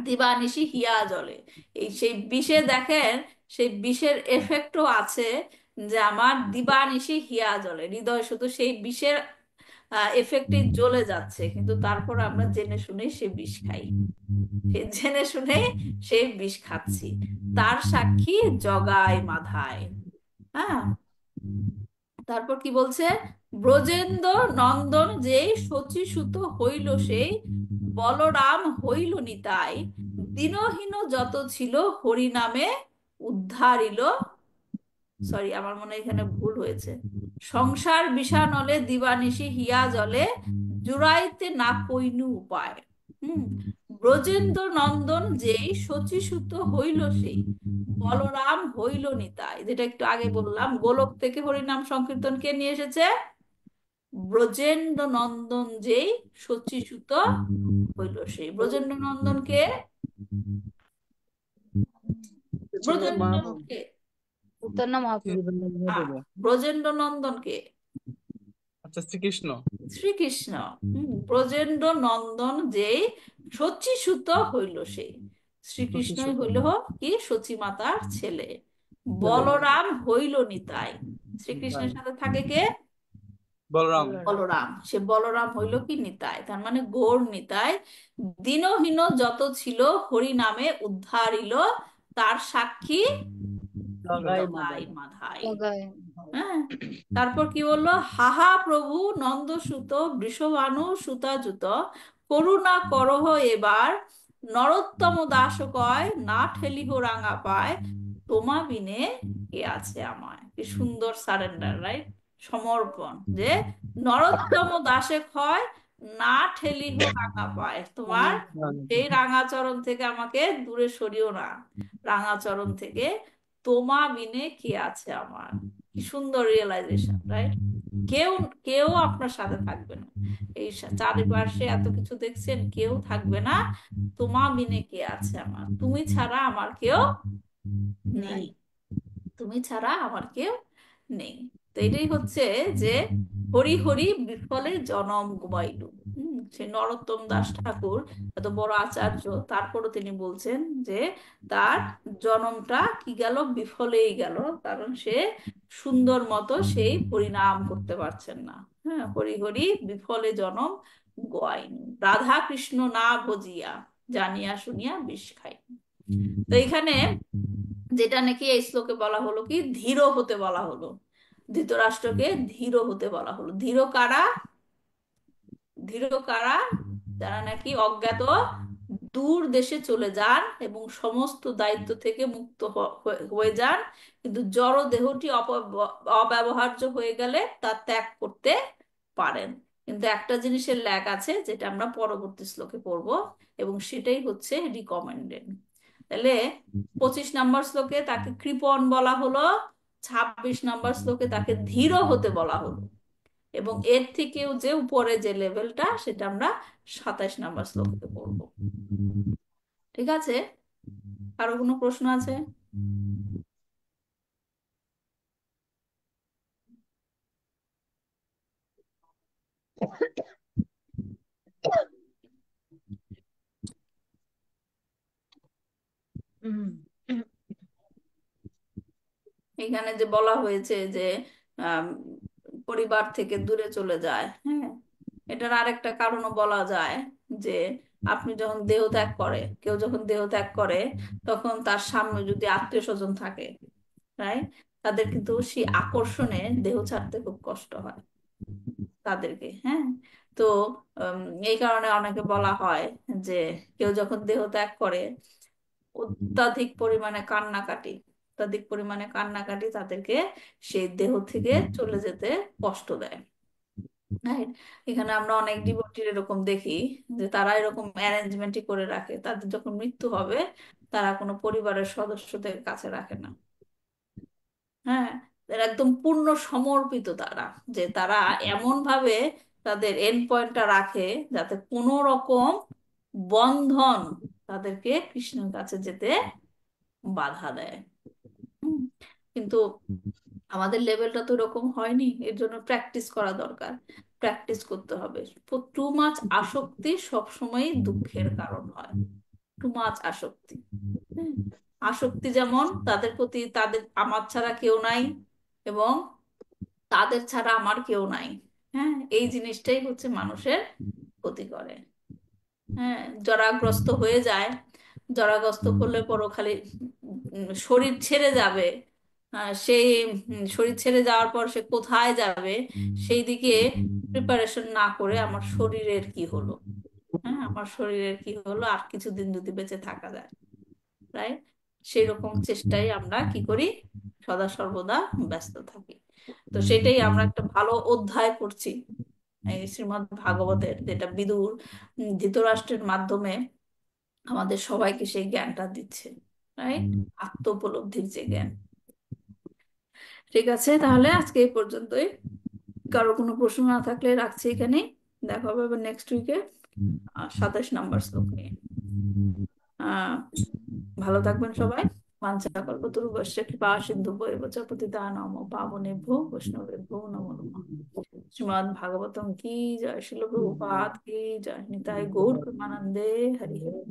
দিবানিশি হিয়া জলে, এই সেই বিষে দেখেন, সেই বিষের এফেক্টও আছে, যে আমার দিবানিশি হিয়া জলে, হৃদয় শুধু সেই বিষের এফেক্টে জ্বলে যাচ্ছে, কিন্তু তারপর আমরা জেনে শুনে সে বিষ খাই, জেনে শুনে সেই বিষ খাচ্ছি। তার সাক্ষী জগায় মাধায়। হ্যাঁ, তারপর কি বলছে? ব্রজেন্দ্র নন্দন যেই শচীসুত হইল সেই, বলরাম হইল নিতাই, দীনহীন যত ছিল হরি নামে উদ্ধারিল। সরি, আমার মনে হয় এখানে ভুল হয়েছে। সংসার বিষানলে দিবানিশি হিয়া জলে, জুড়াইতে না কইনু উপায়। হুম, ব্রজেন্দ্র নন্দন যেই শচীসুত হইল সেই, বলরাম হইল নিতাই। যেটা একটু আগে বললাম, গোলক থেকে হরিনাম সংকীর্তন কে নিয়ে এসেছে? ব্রজেন্দ্র নন্দন যেই শচীসুত হইল সেই। ব্রজেন্দ্র নন্দন কে? চৈতন্য ব্রজেন্দ্র নন্দন মহাপ্রভু। কে? চৈতন্য মহাপ্রভু। চৈতন্য হ্যাঁ, মহাপ্রভু। ব্রজেন্দ্র নন্দন কে? আচ্ছা, শ্রীকৃষ্ণ। শ্রীকৃষ্ণ। ব্রজেন্দ্র নন্দন যেই শচীসুত হইল সেই, শ্রীকৃষ্ণই শচীসুত হইল কি? সচী মাতার ছেলে। ছেলে বলরাম হইল নিতাই। নিতাই। শ্রীকৃষ্ণের সাথে থাকে কে? বলরাম। বলরাম। বলরাম। সে বলরাম হইল কি? নিতাই। তার মানে গৌর নিতাই। দীনহীন যত ছিল হরি নামে উদ্ধারিল, তার সাক্ষী জগাই জগাই মাদাই। মাধাই। জগায়। হ্যাঁ, তারপর কি বললো? হাহা প্রভু নন্দসুত বৃষভানু সুতাযুত, করুণা করহ এবার, নরোত্তম দাস কয় না ঠেলিহ রাঙা পায়, তোমা বিনে কে আছে আমায়। কি সুন্দর সারেন্ডার, রাইট? সমর্পণ। যে নরোত্তম দাসে কয় না ঠেলিহ রাঙা পায়, তোমার সেই রাঙাচরণ থেকে আমাকে দূরে সরিও না, রাঙাচরণ থেকে। তোমা বিনে কে আছে আমার। কি সুন্দর রিয়েলাইজেশন, রাইট? কেউ কেউ আপনার সাথে থাকবে না। এই চারিপাশে এত কিছু দেখছেন, কেউ থাকবে না। তোমা বিনে কে আছে আমার, তুমি ছাড়া আমার কেউ নেই, তুমি ছাড়া আমার কেউ নেই। তো এটাই হচ্ছে যে হরি হরি বিফলে জনম গুমাইলু। সে নরোত্তম দাস ঠাকুর এত বড় আচার্য, তারপরও তিনি বলছেন যে তার জনমটা কি গেল? বিফলেই গেল, কারণ সে সুন্দর মতো সেই হরিনাম করতে পারছেন না। হ্যাঁ, হরি হরি বিফলে জনম গোয়াইনু, রাধা কৃষ্ণ না ভজিয়া, জানিয়া শুনিয়া বিষ খাই। তো এখানে যেটা নাকি এই শ্লোকে বলা হলো কি, ধীর হতে বলা হলো। ধৃতরাষ্ট্রকে ধীর হতে বলা হলো। ধীর কারা? ধীর কারা? যারা নাকি অজ্ঞাত দূর দেশে চলে যান এবং সমস্ত দায়িত্ব থেকে মুক্ত হয়ে যান, কিন্তু জড় দেহটি অব্যবহার্য হয়ে গেলে তা ত্যাগ করতে পারেন। কিন্তু একটা জিনিসের ল্যাগ আছে, যেটা আমরা পরবর্তী শ্লোকে পড়বো, এবং সেটাই হচ্ছে রিকমেন্ডেড। তাহলে 25 নম্বর শ্লোকে তাকে কৃপণ বলা হলো, 26 নম্বর শ্লোকে তাকে ধীর হতে বলা হলো, এবং এর থেকেও যে উপরে যে লেভেলটা, সেটা আমরা 27 নম্বর শ্লোকে পড়বো। ঠিক আছে? কারো কোনো প্রশ্ন আছে? এখানে যে বলা হয়েছে যে আম, পরিবার থেকে দূরে চলে যায়, হ্যাঁ, এটার আরেকটা কারণও বলা যায় যে আপনি যখন দেহ ত্যাগ করে, কেউ যখন দেহ ত্যাগ করে, তখন তার সামনে যদি আত্মীয় স্বজন থাকে, রাইট, তাদের কিন্তু সেই আকর্ষণে দেহ ছাড়তে খুব কষ্ট হয় তাদেরকে। হ্যাঁ, তো উম, এই কারণে অনেকে বলা হয় যে কেউ যখন দেহ ত্যাগ করে, অত্যাধিক পরিমাণে কান্নাকাটি, অত্যাধিক পরিমাণে কান্নাকাটি তাদেরকে সেই দেহ থেকে চলে যেতে কষ্ট দেয়। রাইট? এখানে আমরা অনেক ডিভোটির এরকম দেখি যে তারা এরকম অ্যারেঞ্জমেন্টই করে রাখে, তাদের যখন মৃত্যু হবে তারা কোনো পরিবারের সদস্যদের কাছে রাখে না। হ্যাঁ, এরা একদম পূর্ণ সমর্পিত তারা, যে তারা এমন ভাবে তাদের এন্ড পয়েন্টটা রাখে যাতে কোনো রকম বন্ধন তাদেরকে কৃষ্ণের কাছে যেতে বাধা দেয়। হুম, কিন্তু আমাদের লেভেলটা তো এরকম হয়নি, এর জন্য প্র্যাকটিস করা দরকার, প্র্যাকটিস করতে হবে। টু মাচ আসক্তি সবসময়ই দুঃখের কারণ হয়। টু মাচ আসক্তি। হুম, আসক্তি যেমন তাদের প্রতি, তাদের আমার ছাড়া কেউ নাই এবং তাদের ছাড়া আমার কেউ নাই। হ্যাঁ, এই জিনিসটাই হচ্ছে মানুষের ক্ষতি করে। হ্যাঁ, জরাগ্রস্ত হয়ে যায়, জরাগ্রস্ত করলে পরও খালি শরীর ছেড়ে যাবে। সেই শরীর ছেড়ে যাওয়ার পর সে কোথায় যাবে সেই দিকে প্রিপারেশন না করে আমার শরীরের কি হলো, হ্যাঁ, আমার শরীরের কি হলো, আর কিছুদিন যদি বেঁচে থাকা যায়, রাইট, সেই রকম চেষ্টাই আমরা কি করি, সদা সর্বদা ব্যস্ত থাকি। তো সেটাই আমরা একটা ভালো অধ্যায় পড়ছি এই শ্রীমদ্ ভাগবতের, যেটা বিদুর ধৃতরাষ্ট্রের মাধ্যমে আমাদের সবাইকে সেই জ্ঞানটা দিচ্ছে, রাইট? আত্ম উপলব্ধির যে জ্ঞান। ঠিক আছে, তাহলে আজকে এই পর্যন্তই। কারো কোনো প্রশ্ন না থাকলে রাখছি এখানে। দেখা হবে আবার নেক্সট উইকে 27 নম্বর শ্লোক নিয়ে। আহ ভালো থাকবেন সবাই। বাঞ্ছাকল্পতরুভ্যশ্চ কৃপা সিন্ধুভ্যেব চ পতিতানাং পাবনেভ্যো বৈষ্ণবেভ্যো নমো নমঃ। শ্রীমদ্ ভাগবতম কি জয়, শিল প্রভুপাদ কি জয়, নিতাই গৌর প্রেমানন্দে হরি হরি।